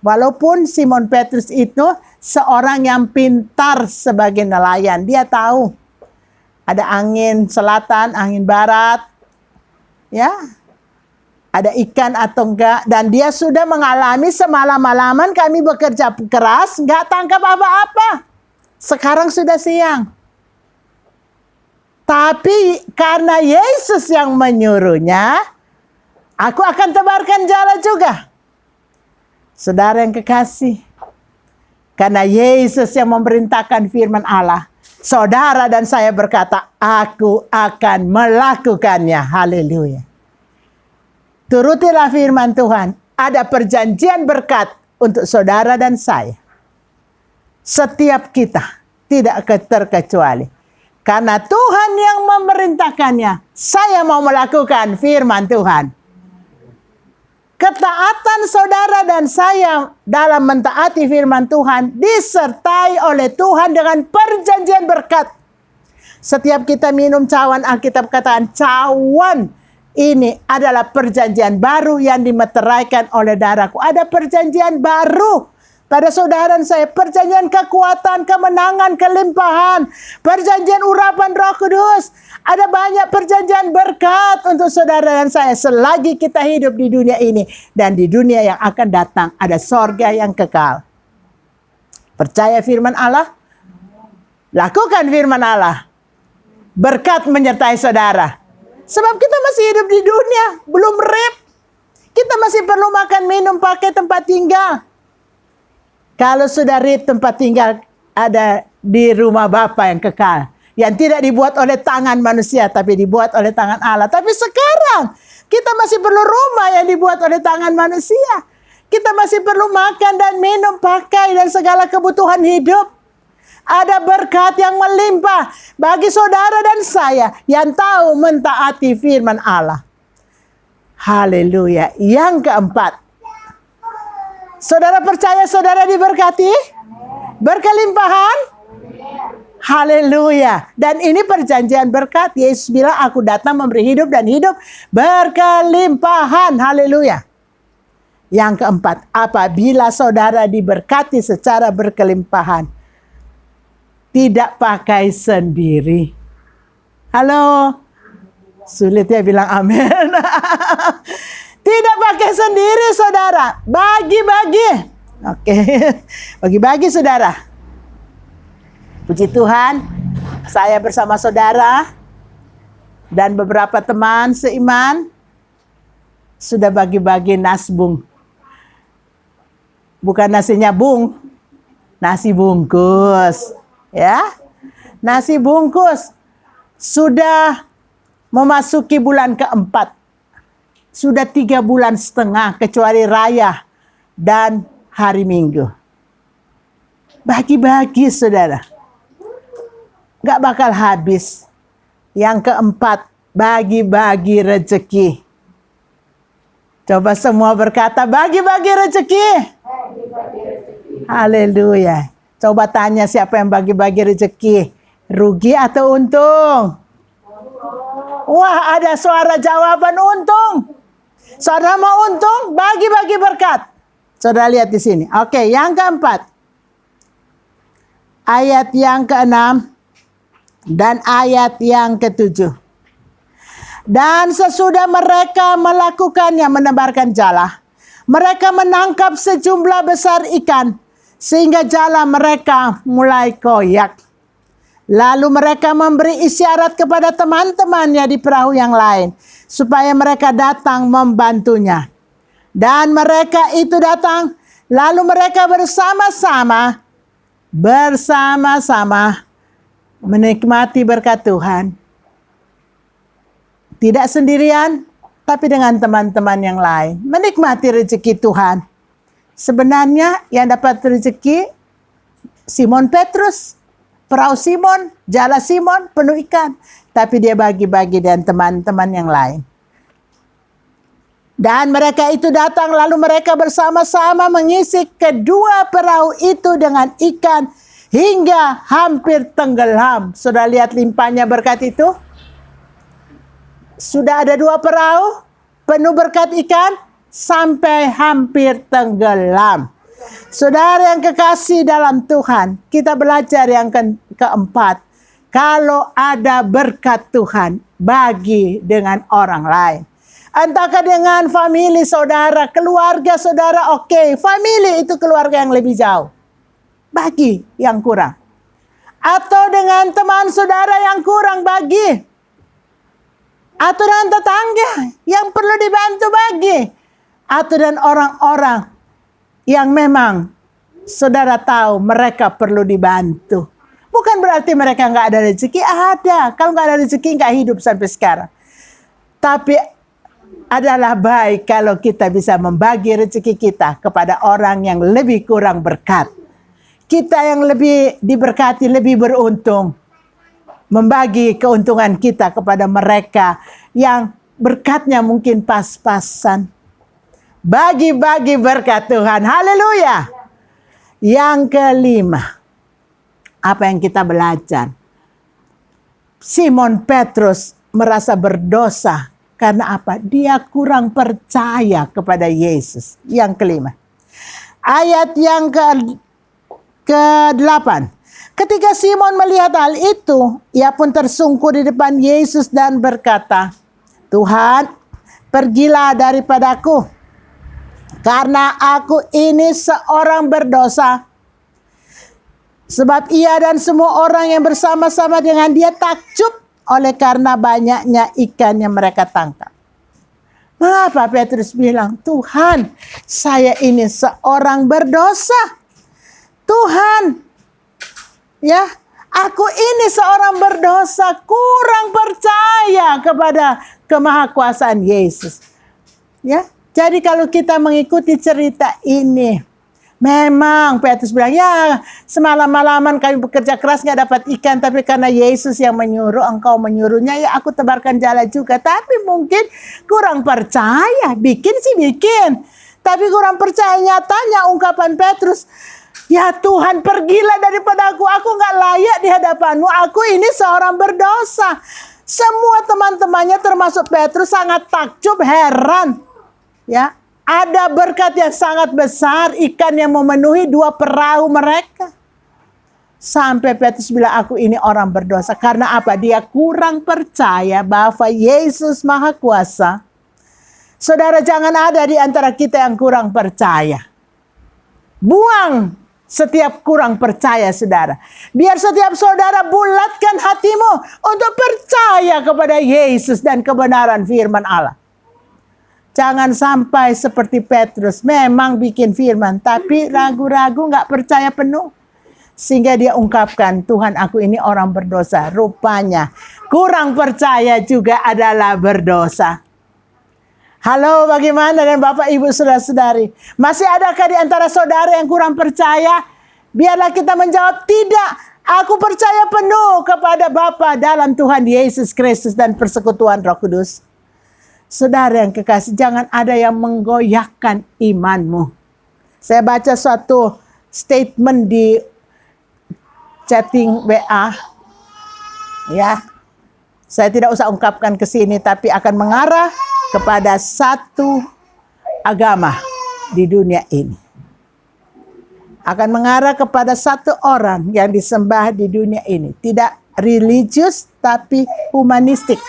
Walaupun Simon Petrus itu seorang yang pintar sebagai nelayan. Dia tahu ada angin selatan, angin barat. Ya, ada ikan atau enggak, dan dia sudah mengalami semalam-malaman kami bekerja keras, enggak tangkap apa-apa. Sekarang sudah siang. Tapi karena Yesus yang menyuruhnya, aku akan tebarkan jala juga. Saudara yang kekasih, karena Yesus yang memerintahkan firman Allah, saudara dan saya berkata, aku akan melakukannya. Haleluya. Turutilah firman Tuhan. Ada perjanjian berkat untuk saudara dan saya. Setiap kita tidak terkecuali. Karena Tuhan yang memerintahkannya. Saya mau melakukan firman Tuhan. Ketaatan saudara dan saya dalam mentaati firman Tuhan disertai oleh Tuhan dengan perjanjian berkat. Setiap kita minum cawan, Alkitab katakan cawan. Ini adalah perjanjian baru yang dimeteraikan oleh darahku. Ada perjanjian baru pada saudara dan saya. Perjanjian kekuatan, kemenangan, kelimpahan. Perjanjian urapan Roh Kudus. Ada banyak perjanjian berkat untuk saudara dan saya. Selagi kita hidup di dunia ini. Dan di dunia yang akan datang ada sorga yang kekal. Percaya firman Allah, lakukan firman Allah. Berkat menyertai saudara. Sebab kita masih hidup di dunia, belum rep. Kita masih perlu makan, minum, pakai tempat tinggal. Kalau sudah rep tempat tinggal ada di rumah Bapa yang kekal. Yang tidak dibuat oleh tangan manusia, tapi dibuat oleh tangan Allah. Tapi sekarang kita masih perlu rumah yang dibuat oleh tangan manusia. Kita masih perlu makan dan minum, pakai dan segala kebutuhan hidup. Ada berkat yang melimpah bagi saudara dan saya yang tahu mentaati firman Allah. Haleluya. Yang keempat, saudara percaya saudara diberkati? Berkelimpahan? Haleluya. Dan ini perjanjian berkat. Yesus bilang, aku datang memberi hidup dan hidup berkelimpahan. Haleluya. Yang keempat, apabila saudara diberkati secara berkelimpahan, tidak pakai sendiri. Halo? Sulit ya bilang amin. Tidak pakai sendiri saudara. Bagi-bagi. Oke. Bagi-bagi saudara. Puji Tuhan. Saya bersama saudara. Dan beberapa teman seiman. Sudah bagi-bagi nasbung. Bukan nasinya bung. Nasi bungkus. Ya, nasi bungkus sudah memasuki bulan keempat. Sudah 3 bulan setengah kecuali raya dan hari Minggu. Bagi-bagi saudara. Gak bakal habis. Yang keempat, bagi-bagi rezeki. Coba semua berkata, bagi-bagi rezeki. Haleluya. Coba tanya siapa yang bagi-bagi rezeki. Rugi atau untung? Wah, ada suara jawaban untung. Saudara mau untung? Bagi-bagi berkat. Saudara lihat di sini. Oke, yang keempat. Ayat yang keenam dan ayat yang ketujuh. Dan sesudah mereka melakukannya, menebarkan jala, mereka menangkap sejumlah besar ikan, sehingga jala mereka mulai koyak. Lalu mereka memberi isyarat kepada teman-temannya di perahu yang lain, supaya mereka datang membantunya. Dan mereka itu datang, lalu mereka bersama-sama menikmati berkat Tuhan. Tidak sendirian, tapi dengan teman-teman yang lain. Menikmati rezeki Tuhan. Sebenarnya yang dapat rezeki Simon Petrus, perahu Simon, jala Simon penuh ikan. Tapi dia bagi-bagi dengan teman-teman yang lain. Dan mereka itu datang lalu mereka bersama-sama mengisi kedua perahu itu dengan ikan hingga hampir tenggelam. Sudah lihat limpahnya berkat itu? Sudah ada 2 perahu penuh berkat ikan sampai hampir tenggelam. Saudara yang kekasih dalam Tuhan, kita belajar yang keempat. Kalau ada berkat Tuhan, bagi dengan orang lain. Entahkah dengan famili saudara, keluarga saudara, oke. Famili itu keluarga yang lebih jauh. Bagi yang kurang. Atau dengan teman saudara yang kurang, bagi. Atau dengan tetangga yang perlu dibantu, bagi. Atau dengan orang-orang yang memang saudara tahu mereka perlu dibantu. Bukan berarti mereka nggak ada rezeki, ada. Kalau nggak ada rezeki nggak hidup sampai sekarang. Tapi adalah baik kalau kita bisa membagi rezeki kita kepada orang yang lebih kurang berkat. Kita yang lebih diberkati, lebih beruntung. Membagi keuntungan kita kepada mereka yang berkatnya mungkin pas-pasan. Bagi-bagi berkat Tuhan. Haleluya. Yang kelima. Apa yang kita belajar? Simon Petrus merasa berdosa. Karena apa? Dia kurang percaya kepada Yesus. Yang kelima. Ayat yang ke-8. Ketika Simon melihat hal itu, ia pun tersungkur di depan Yesus dan berkata, Tuhan, pergilah daripadaku, karena aku ini seorang berdosa. Sebab ia dan semua orang yang bersama-sama dengan dia takjub oleh karena banyaknya ikan yang mereka tangkap. Mengapa Petrus bilang, Tuhan, saya ini seorang berdosa. Tuhan, ya, aku ini seorang berdosa, kurang percaya kepada kemahakuasaan Yesus. Ya, jadi kalau kita mengikuti cerita ini, memang Petrus bilang, ya semalam-malaman kami bekerja keras nggak dapat ikan, tapi karena Yesus yang menyuruh, engkau menyuruhnya, ya aku tebarkan jala juga. Tapi mungkin kurang percaya, bikin sih bikin. Tapi kurang percaya. Nyatanya ungkapan Petrus, ya Tuhan, pergilah daripada aku nggak layak di hadapanmu, aku ini seorang berdosa. Semua teman-temannya termasuk Petrus sangat takjub, heran. Ya, ada berkat yang sangat besar, ikan yang memenuhi 2 perahu mereka. Sampai Petrus bilang, aku ini orang berdosa. Karena apa? Dia kurang percaya bahwa Yesus Maha Kuasa. Saudara, jangan ada di antara kita yang kurang percaya. Buang setiap kurang percaya, saudara. Biar setiap saudara bulatkan hatimu untuk percaya kepada Yesus dan kebenaran firman Allah. Jangan sampai seperti Petrus, memang bikin firman, tapi ragu-ragu, nggak percaya penuh. Sehingga dia ungkapkan, Tuhan, aku ini orang berdosa. Rupanya kurang percaya juga adalah berdosa. Halo, bagaimana dan Bapak, Ibu, Saudara-saudari? Masih adakah di antara saudara yang kurang percaya? Biarlah kita menjawab, tidak. Aku percaya penuh kepada Bapa dalam Tuhan Yesus Kristus dan persekutuan Roh Kudus. Saudara yang kekasih, jangan ada yang menggoyahkan imanmu. Saya baca suatu statement di chatting WA. Ya, saya tidak usah ungkapkan ke sini, tapi akan mengarah kepada satu agama di dunia ini. Akan mengarah kepada satu orang yang disembah di dunia ini. Tidak religius, tapi humanistik.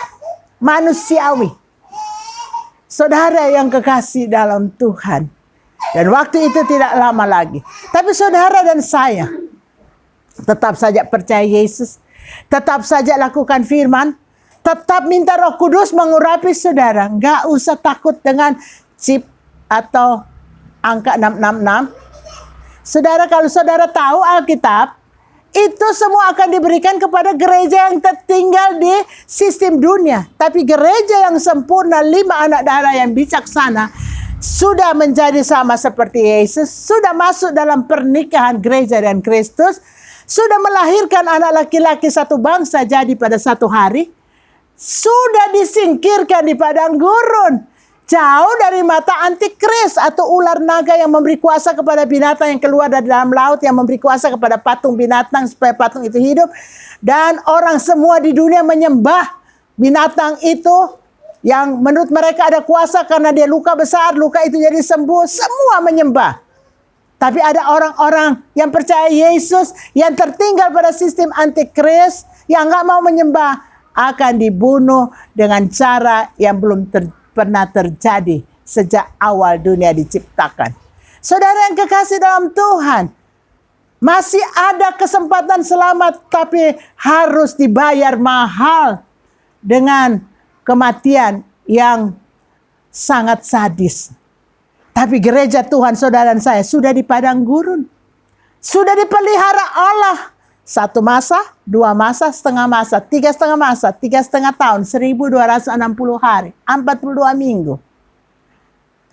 Manusiawi. Saudara yang kekasih dalam Tuhan. Dan waktu itu tidak lama lagi. Tapi saudara dan saya tetap saja percaya Yesus. Tetap saja lakukan firman. Tetap minta Roh Kudus mengurapi saudara. Nggak usah takut dengan chip atau angka 666. Saudara, kalau saudara tahu Alkitab, itu semua akan diberikan kepada gereja yang tertinggal di sistem dunia. Tapi gereja yang sempurna, 5 anak darah yang bijaksana, sudah menjadi sama seperti Yesus, sudah masuk dalam pernikahan gereja dan Kristus, sudah melahirkan anak laki-laki satu bangsa jadi pada satu hari, sudah disingkirkan di padang gurun, jauh dari mata antikris atau ular naga yang memberi kuasa kepada binatang yang keluar dari dalam laut, yang memberi kuasa kepada patung binatang supaya patung itu hidup. Dan orang semua di dunia menyembah binatang itu yang menurut mereka ada kuasa karena dia luka besar, luka itu jadi sembuh. Semua menyembah. Tapi ada orang-orang yang percaya Yesus, yang tertinggal pada sistem antikris, yang nggak mau menyembah, akan dibunuh dengan cara yang belum pernah terjadi sejak awal dunia diciptakan. Saudara yang kekasih dalam Tuhan, masih ada kesempatan selamat, tapi harus dibayar mahal dengan kematian yang sangat sadis. Tapi gereja Tuhan, saudara dan saya, sudah di padang gurun. Sudah dipelihara Allah. 1 masa, 2 masa, setengah masa, 3,5 masa, 3,5 tahun, 1260 hari, 42 minggu.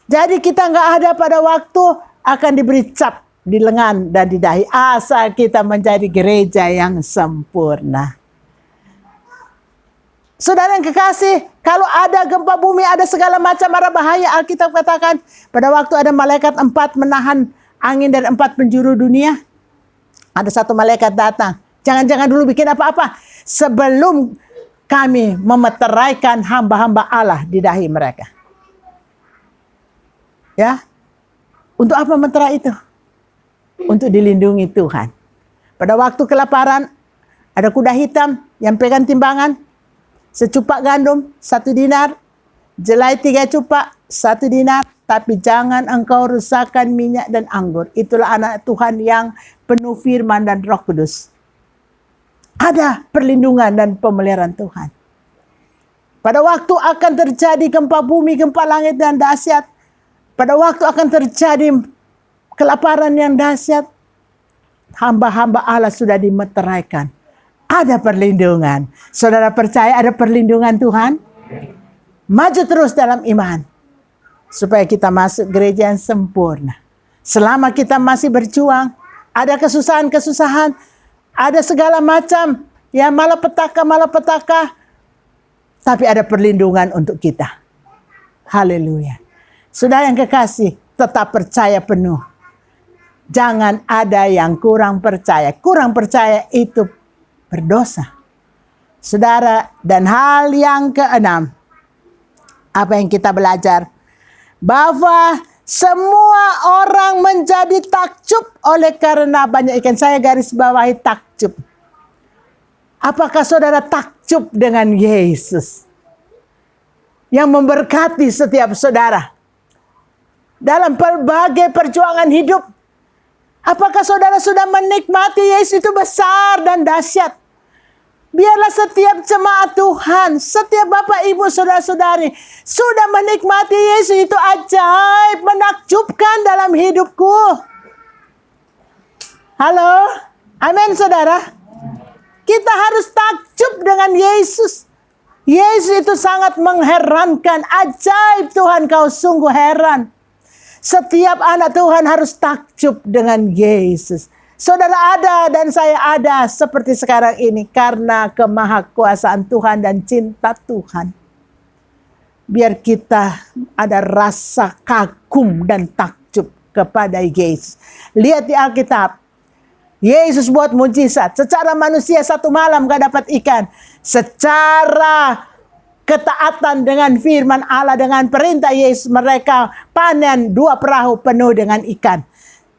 Jadi kita nggak ada pada waktu akan diberi cap di lengan dan di dahi, asal kita menjadi gereja yang sempurna. Saudara yang kekasih, kalau ada gempa bumi, ada segala macam mara bahaya, Alkitab katakan, pada waktu ada malaikat 4 menahan angin dari 4 penjuru dunia, ada satu malaikat datang. Jangan-jangan dulu bikin apa-apa sebelum kami memeteraikan hamba-hamba Allah di dahi mereka. Ya, untuk apa meterai itu? Untuk dilindungi Tuhan. Pada waktu kelaparan, ada kuda hitam yang pegang timbangan, secupak gandum 1 dinar, jelai 3 cupak, 1 dinar, tapi jangan engkau rusakkan minyak dan anggur. Itulah anak Tuhan yang penuh firman dan Roh Kudus. Ada perlindungan dan pemeliharaan Tuhan. Pada waktu akan terjadi gempa bumi, gempa langit yang dahsyat. Pada waktu akan terjadi kelaparan yang dahsyat. Hamba-hamba Allah sudah dimeteraikan. Ada perlindungan. Saudara percaya ada perlindungan Tuhan? Maju terus dalam iman. Supaya kita masuk gereja yang sempurna. Selama kita masih berjuang, ada kesusahan-kesusahan, ada segala macam, ya malapetaka, tapi ada perlindungan untuk kita. Haleluya. Saudara yang kekasih, tetap percaya penuh. Jangan ada yang kurang percaya. Kurang percaya itu berdosa. Saudara, dan hal yang keenam, apa yang kita belajar? Bahwa semua orang menjadi takjub oleh karena banyak ikan. Saya garis bawahi takjub. Apakah saudara takjub dengan Yesus yang memberkati setiap saudara dalam berbagai perjuangan hidup? Apakah saudara sudah menikmati Yesus itu besar dan dahsyat? Biarlah setiap jemaat Tuhan, setiap bapak ibu saudara-saudari sudah menikmati Yesus itu ajaib, menakjubkan dalam hidupku. Halo, amin saudara. Kita harus takjub dengan Yesus. Yesus itu sangat mengherankan, ajaib Tuhan, kau sungguh heran. Setiap anak Tuhan harus takjub dengan Yesus. Saudara ada dan saya ada seperti sekarang ini karena kemahakuasaan Tuhan dan cinta Tuhan. Biar kita ada rasa kagum dan takjub kepada Yesus. Lihat di Alkitab. Yesus buat mujizat. Secara manusia 1 malam gak dapat ikan. Secara ketaatan dengan firman Allah, dengan perintah Yesus, mereka panen 2 perahu penuh dengan ikan.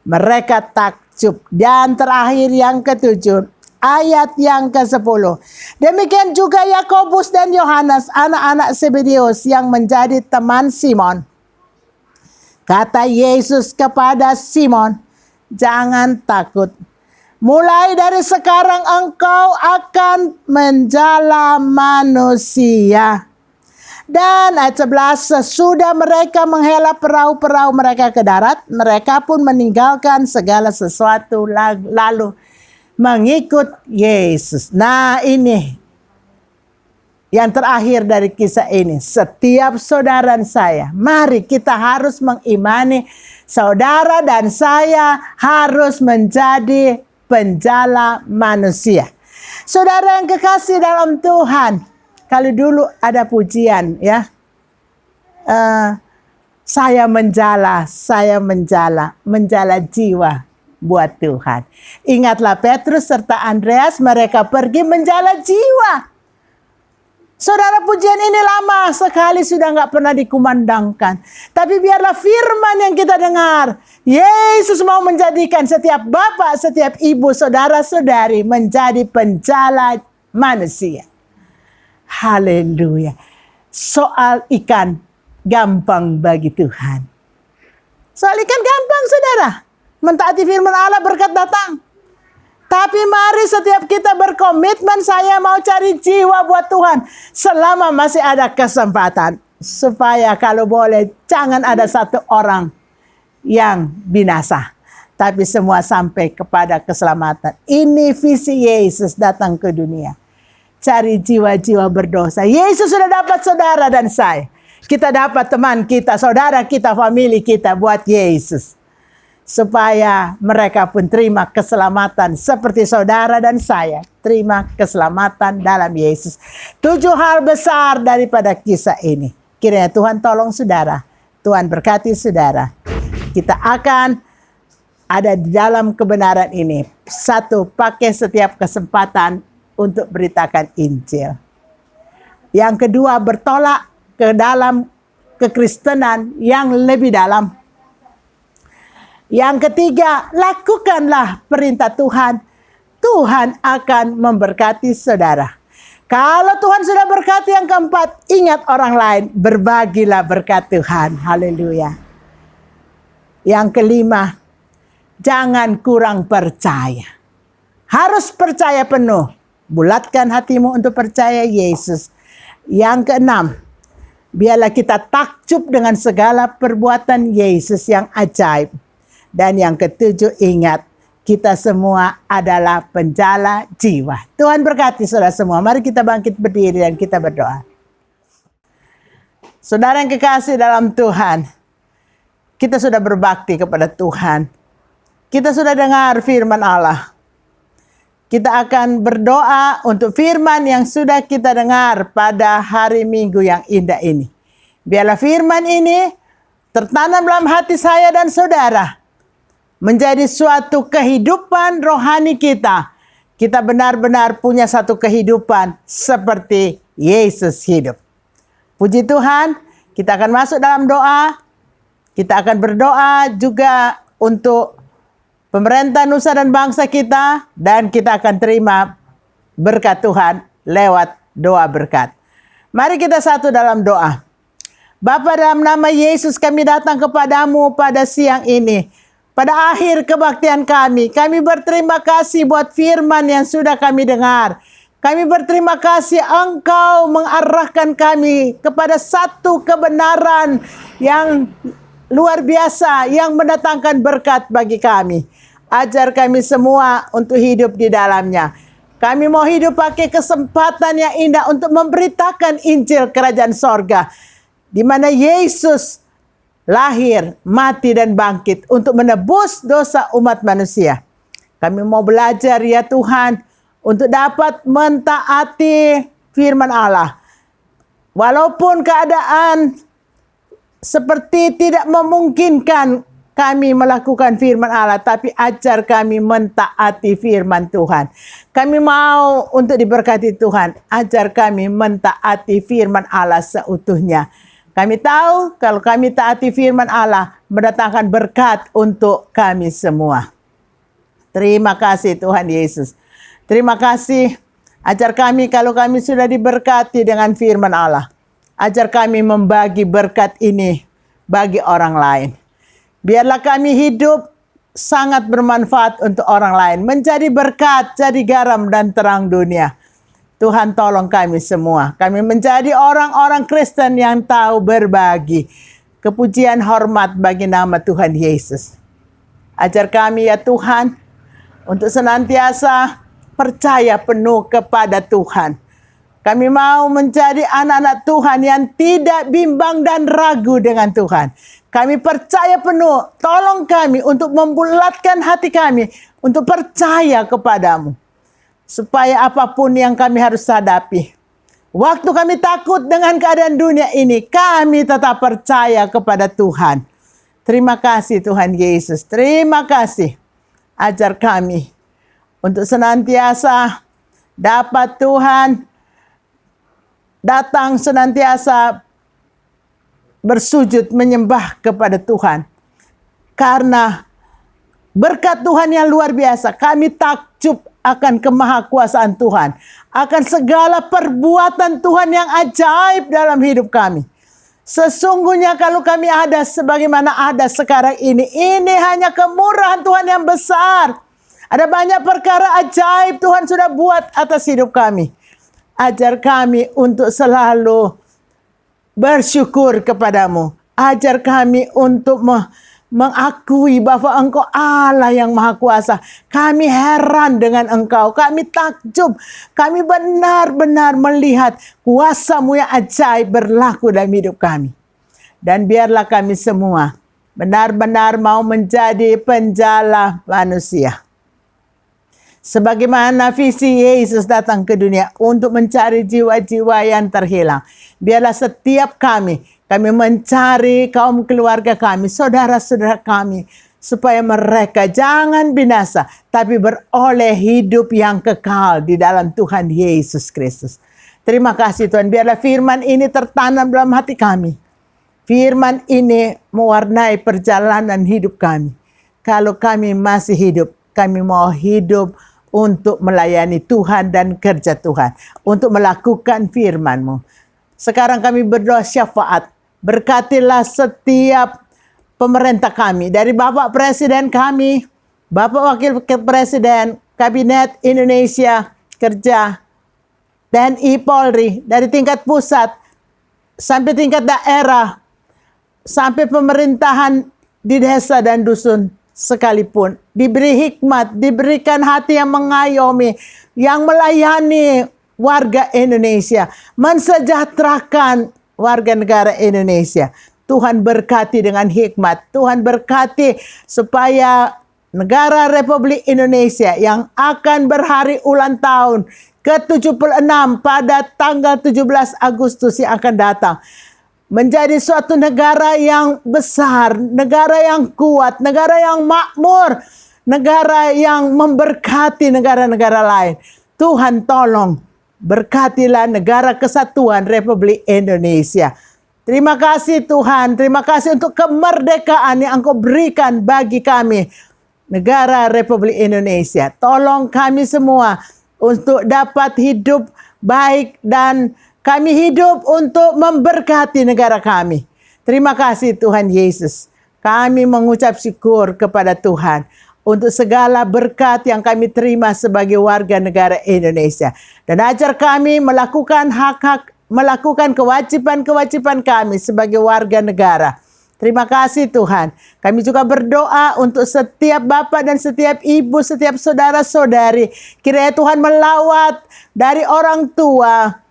Mereka takjub. Dan terakhir yang ke-7, ayat yang ke-10. Demikian juga Yakobus dan Yohanes, anak-anak Zebedeus yang menjadi teman Simon. Kata Yesus kepada Simon, jangan takut. Mulai dari sekarang engkau akan menjala manusia. Dan ayat 11, sesudah mereka menghela perahu-perahu mereka ke darat, mereka pun meninggalkan segala sesuatu lalu mengikut Yesus. Nah ini yang terakhir dari kisah ini. Setiap saudara dan saya, mari kita harus mengimani saudara dan saya harus menjadi penjala manusia. Saudara yang kekasih dalam Tuhan, kalau dulu ada pujian ya, saya menjala jiwa buat Tuhan. Ingatlah Petrus serta Andreas, mereka pergi menjala jiwa. Saudara, pujian ini lama sekali sudah nggak pernah dikumandangkan. Tapi biarlah firman yang kita dengar, Yesus mau menjadikan setiap bapak, setiap ibu, saudara-saudari menjadi penjala manusia. Haleluya. Soal ikan gampang bagi Tuhan. Soal ikan gampang saudara. Mentaati firman Allah berkat datang. Tapi mari setiap kita berkomitmen, saya mau cari jiwa buat Tuhan. Selama masih ada kesempatan. Supaya kalau boleh jangan ada satu orang yang binasa. Tapi semua sampai kepada keselamatan. Ini visi Yesus datang ke dunia. Cari jiwa-jiwa berdosa. Yesus sudah dapat saudara dan saya. Kita dapat teman kita, saudara kita, famili kita buat Yesus. Supaya mereka pun terima keselamatan seperti saudara dan saya. Terima keselamatan dalam Yesus. 7 hal besar daripada kisah ini. Kiranya Tuhan tolong saudara. Tuhan berkati saudara. Kita akan ada di dalam kebenaran ini. 1, pakai setiap kesempatan untuk beritakan Injil. Yang kedua, bertolak ke dalam kekristenan yang lebih dalam. Yang ketiga, lakukanlah perintah Tuhan. Tuhan akan memberkati saudara. Kalau Tuhan sudah berkati yang keempat, ingat orang lain, berbagilah berkat Tuhan. Haleluya. Yang kelima, jangan kurang percaya. Harus percaya penuh. Bulatkan hatimu untuk percaya Yesus. Yang keenam, biarlah kita takjub dengan segala perbuatan Yesus yang ajaib. Dan yang ketujuh, ingat, kita semua adalah penjala jiwa. Tuhan berkati saudara semua. Mari kita bangkit berdiri dan kita berdoa. Saudara yang kekasih dalam Tuhan, kita sudah berbakti kepada Tuhan. Kita sudah dengar firman Allah. Kita akan berdoa untuk firman yang sudah kita dengar pada hari Minggu yang indah ini. Biarlah firman ini tertanam dalam hati saya dan saudara. Menjadi suatu kehidupan rohani kita. Kita benar-benar punya satu kehidupan seperti Yesus hidup. Puji Tuhan, kita akan masuk dalam doa. Kita akan berdoa juga untuk pemerintah nusa dan bangsa kita, dan kita akan terima berkat Tuhan lewat doa berkat. Mari kita satu dalam doa. Bapa, dalam nama Yesus kami datang kepadamu pada siang ini. Pada akhir kebaktian kami berterima kasih buat firman yang sudah kami dengar. Kami berterima kasih Engkau mengarahkan kami kepada satu kebenaran yang luar biasa yang mendatangkan berkat bagi kami. Ajar kami semua untuk hidup di dalamnya. Kami mau hidup pakai kesempatan yang indah untuk memberitakan Injil Kerajaan Sorga. Di mana Yesus lahir, mati, dan bangkit untuk menebus dosa umat manusia. Kami mau belajar ya Tuhan untuk dapat mentaati firman Allah. Walaupun keadaan seperti tidak memungkinkan kami melakukan firman Allah, tapi ajar kami mentaati firman Tuhan. Kami mau untuk diberkati Tuhan, ajar kami mentaati firman Allah seutuhnya. Kami tahu kalau kami taati firman Allah, mendatangkan berkat untuk kami semua. Terima kasih Tuhan Yesus. Terima kasih, ajar kami kalau kami sudah diberkati dengan firman Allah. Ajar kami membagi berkat ini bagi orang lain. Biarlah kami hidup sangat bermanfaat untuk orang lain. Menjadi berkat, jadi garam dan terang dunia. Tuhan tolong kami semua. Kami menjadi orang-orang Kristen yang tahu berbagi. Kepujian hormat bagi nama Tuhan Yesus. Ajar kami ya Tuhan untuk senantiasa percaya penuh kepada Tuhan. Kami mau menjadi anak-anak Tuhan yang tidak bimbang dan ragu dengan Tuhan. Kami percaya penuh, tolong kami untuk membulatkan hati kami untuk percaya kepadamu. Supaya apapun yang kami harus hadapi, waktu kami takut dengan keadaan dunia ini, kami tetap percaya kepada Tuhan. Terima kasih Tuhan Yesus, terima kasih. Ajar kami untuk senantiasa dapat Tuhan datang senantiasa bersujud menyembah kepada Tuhan. Karena berkat Tuhan yang luar biasa, kami takjub akan kemahakuasaan Tuhan. Akan segala perbuatan Tuhan yang ajaib dalam hidup kami. Sesungguhnya kalau kami ada sebagaimana ada sekarang ini hanya kemurahan Tuhan yang besar. Ada banyak perkara ajaib Tuhan sudah buat atas hidup kami. Ajar kami untuk selalu bersyukur kepadamu. Ajar kami untuk mengakui bahwa Engkau Allah yang Maha Kuasa. Kami heran dengan Engkau. Kami takjub. Kami benar-benar melihat kuasa-Mu yang ajaib berlaku dalam hidup kami. Dan biarlah kami semua benar-benar mau menjadi penjala manusia. Sebagaimana visi Yesus datang ke dunia untuk mencari jiwa-jiwa yang terhilang. Biarlah setiap kami mencari kaum keluarga kami, saudara-saudara kami. Supaya mereka jangan binasa, tapi beroleh hidup yang kekal di dalam Tuhan Yesus Kristus. Terima kasih Tuhan, biarlah firman ini tertanam dalam hati kami. Firman ini mewarnai perjalanan hidup kami. Kalau kami masih hidup, kami mau hidup untuk melayani Tuhan dan kerja Tuhan, untuk melakukan firman-Mu. Sekarang kami berdoa syafaat, berkatilah setiap pemerintah kami, dari Bapak Presiden kami, Bapak Wakil Presiden, Kabinet Indonesia Kerja, TNI Polri, dari tingkat pusat sampai tingkat daerah, sampai pemerintahan di desa dan dusun sekalipun. Diberi hikmat, diberikan hati yang mengayomi, yang melayani warga Indonesia, mensejahterakan warga negara Indonesia. Tuhan berkati dengan hikmat, Tuhan berkati supaya negara Republik Indonesia yang akan berhari ulang tahun ke-76 pada tanggal 17 Agustus yang akan datang menjadi suatu negara yang besar, negara yang kuat, negara yang makmur, negara yang memberkati negara-negara lain. Tuhan tolong berkatilah negara kesatuan Republik Indonesia. Terima kasih Tuhan, terima kasih untuk kemerdekaan yang Engkau berikan bagi kami, negara Republik Indonesia. Tolong kami semua untuk dapat hidup baik dan kami hidup untuk memberkati negara kami. Terima kasih Tuhan Yesus. Kami mengucap syukur kepada Tuhan untuk segala berkat yang kami terima sebagai warga negara Indonesia. Dan ajar kami melakukan hak-hak, melakukan kewajiban-kewajiban kami sebagai warga negara. Terima kasih Tuhan. Kami juga berdoa untuk setiap bapak dan setiap ibu, setiap saudara-saudari. Kiranya Tuhan melawat dari orang tua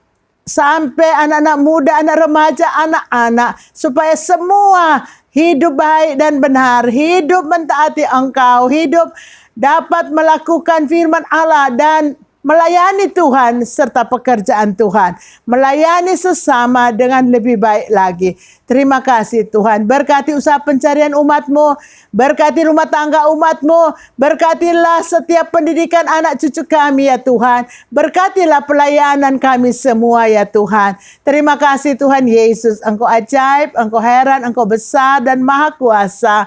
sampai anak-anak muda, anak remaja, anak-anak. Supaya semua hidup baik dan benar. Hidup mentaati Engkau. Hidup dapat melakukan firman Allah dan melayani Tuhan serta pekerjaan Tuhan. Melayani sesama dengan lebih baik lagi. Terima kasih Tuhan. Berkati usaha pencarian umat-Mu. Berkati rumah tangga umat-Mu. Berkatilah setiap pendidikan anak cucu kami ya Tuhan. Berkatilah pelayanan kami semua ya Tuhan. Terima kasih Tuhan Yesus. Engkau ajaib, Engkau heran, Engkau besar dan maha kuasa.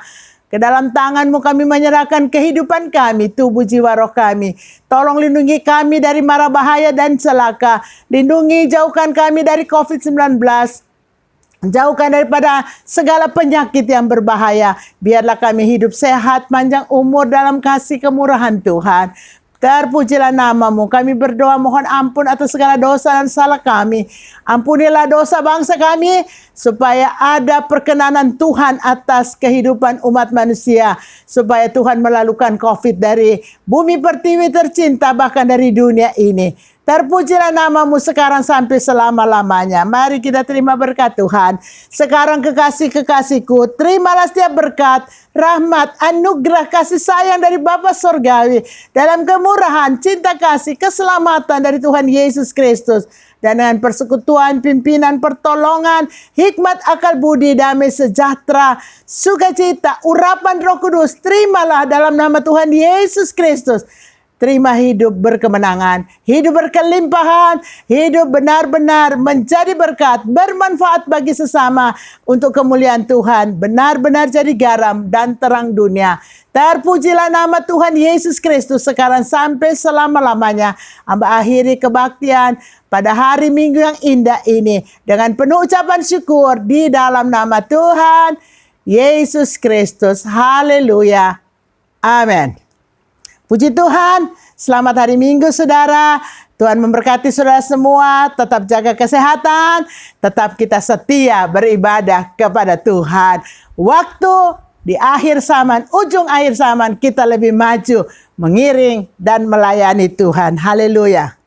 Ke dalam tangan-Mu kami menyerahkan kehidupan kami, tubuh jiwa roh kami. Tolong lindungi kami dari mara bahaya dan celaka. Lindungi, jauhkan kami dari COVID-19. Jauhkan daripada segala penyakit yang berbahaya. Biarlah kami hidup sehat, panjang umur dalam kasih kemurahan Tuhan. Terpujilah nama-Mu. Kami berdoa mohon ampun atas segala dosa dan salah kami. Ampunilah dosa bangsa kami supaya ada perkenanan Tuhan atas kehidupan umat manusia. Supaya Tuhan melalukan COVID dari bumi pertiwi tercinta bahkan dari dunia ini. Terpujilah nama-Mu sekarang sampai selama-lamanya. Mari kita terima berkat Tuhan. Sekarang kekasih-kekasihku, terimalah setiap berkat, rahmat, anugerah, kasih sayang dari Bapa Surgawi. Dalam kemurahan, cinta kasih, keselamatan dari Tuhan Yesus Kristus. Dan dengan persekutuan, pimpinan, pertolongan, hikmat, akal budi, damai, sejahtera, sukacita, urapan Roh Kudus. Terimalah dalam nama Tuhan Yesus Kristus. Terima hidup berkemenangan, hidup berkelimpahan, hidup benar-benar menjadi berkat, bermanfaat bagi sesama untuk kemuliaan Tuhan, benar-benar jadi garam dan terang dunia. Terpujilah nama Tuhan Yesus Kristus sekarang sampai selama-lamanya. Hamba akhiri kebaktian pada hari Minggu yang indah ini dengan penuh ucapan syukur di dalam nama Tuhan Yesus Kristus. Haleluya. Amin. Puji Tuhan, selamat hari Minggu saudara. Tuhan memberkati saudara semua, tetap jaga kesehatan, tetap kita setia beribadah kepada Tuhan. Waktu di akhir zaman, ujung akhir zaman kita lebih maju, mengiring dan melayani Tuhan. Haleluya.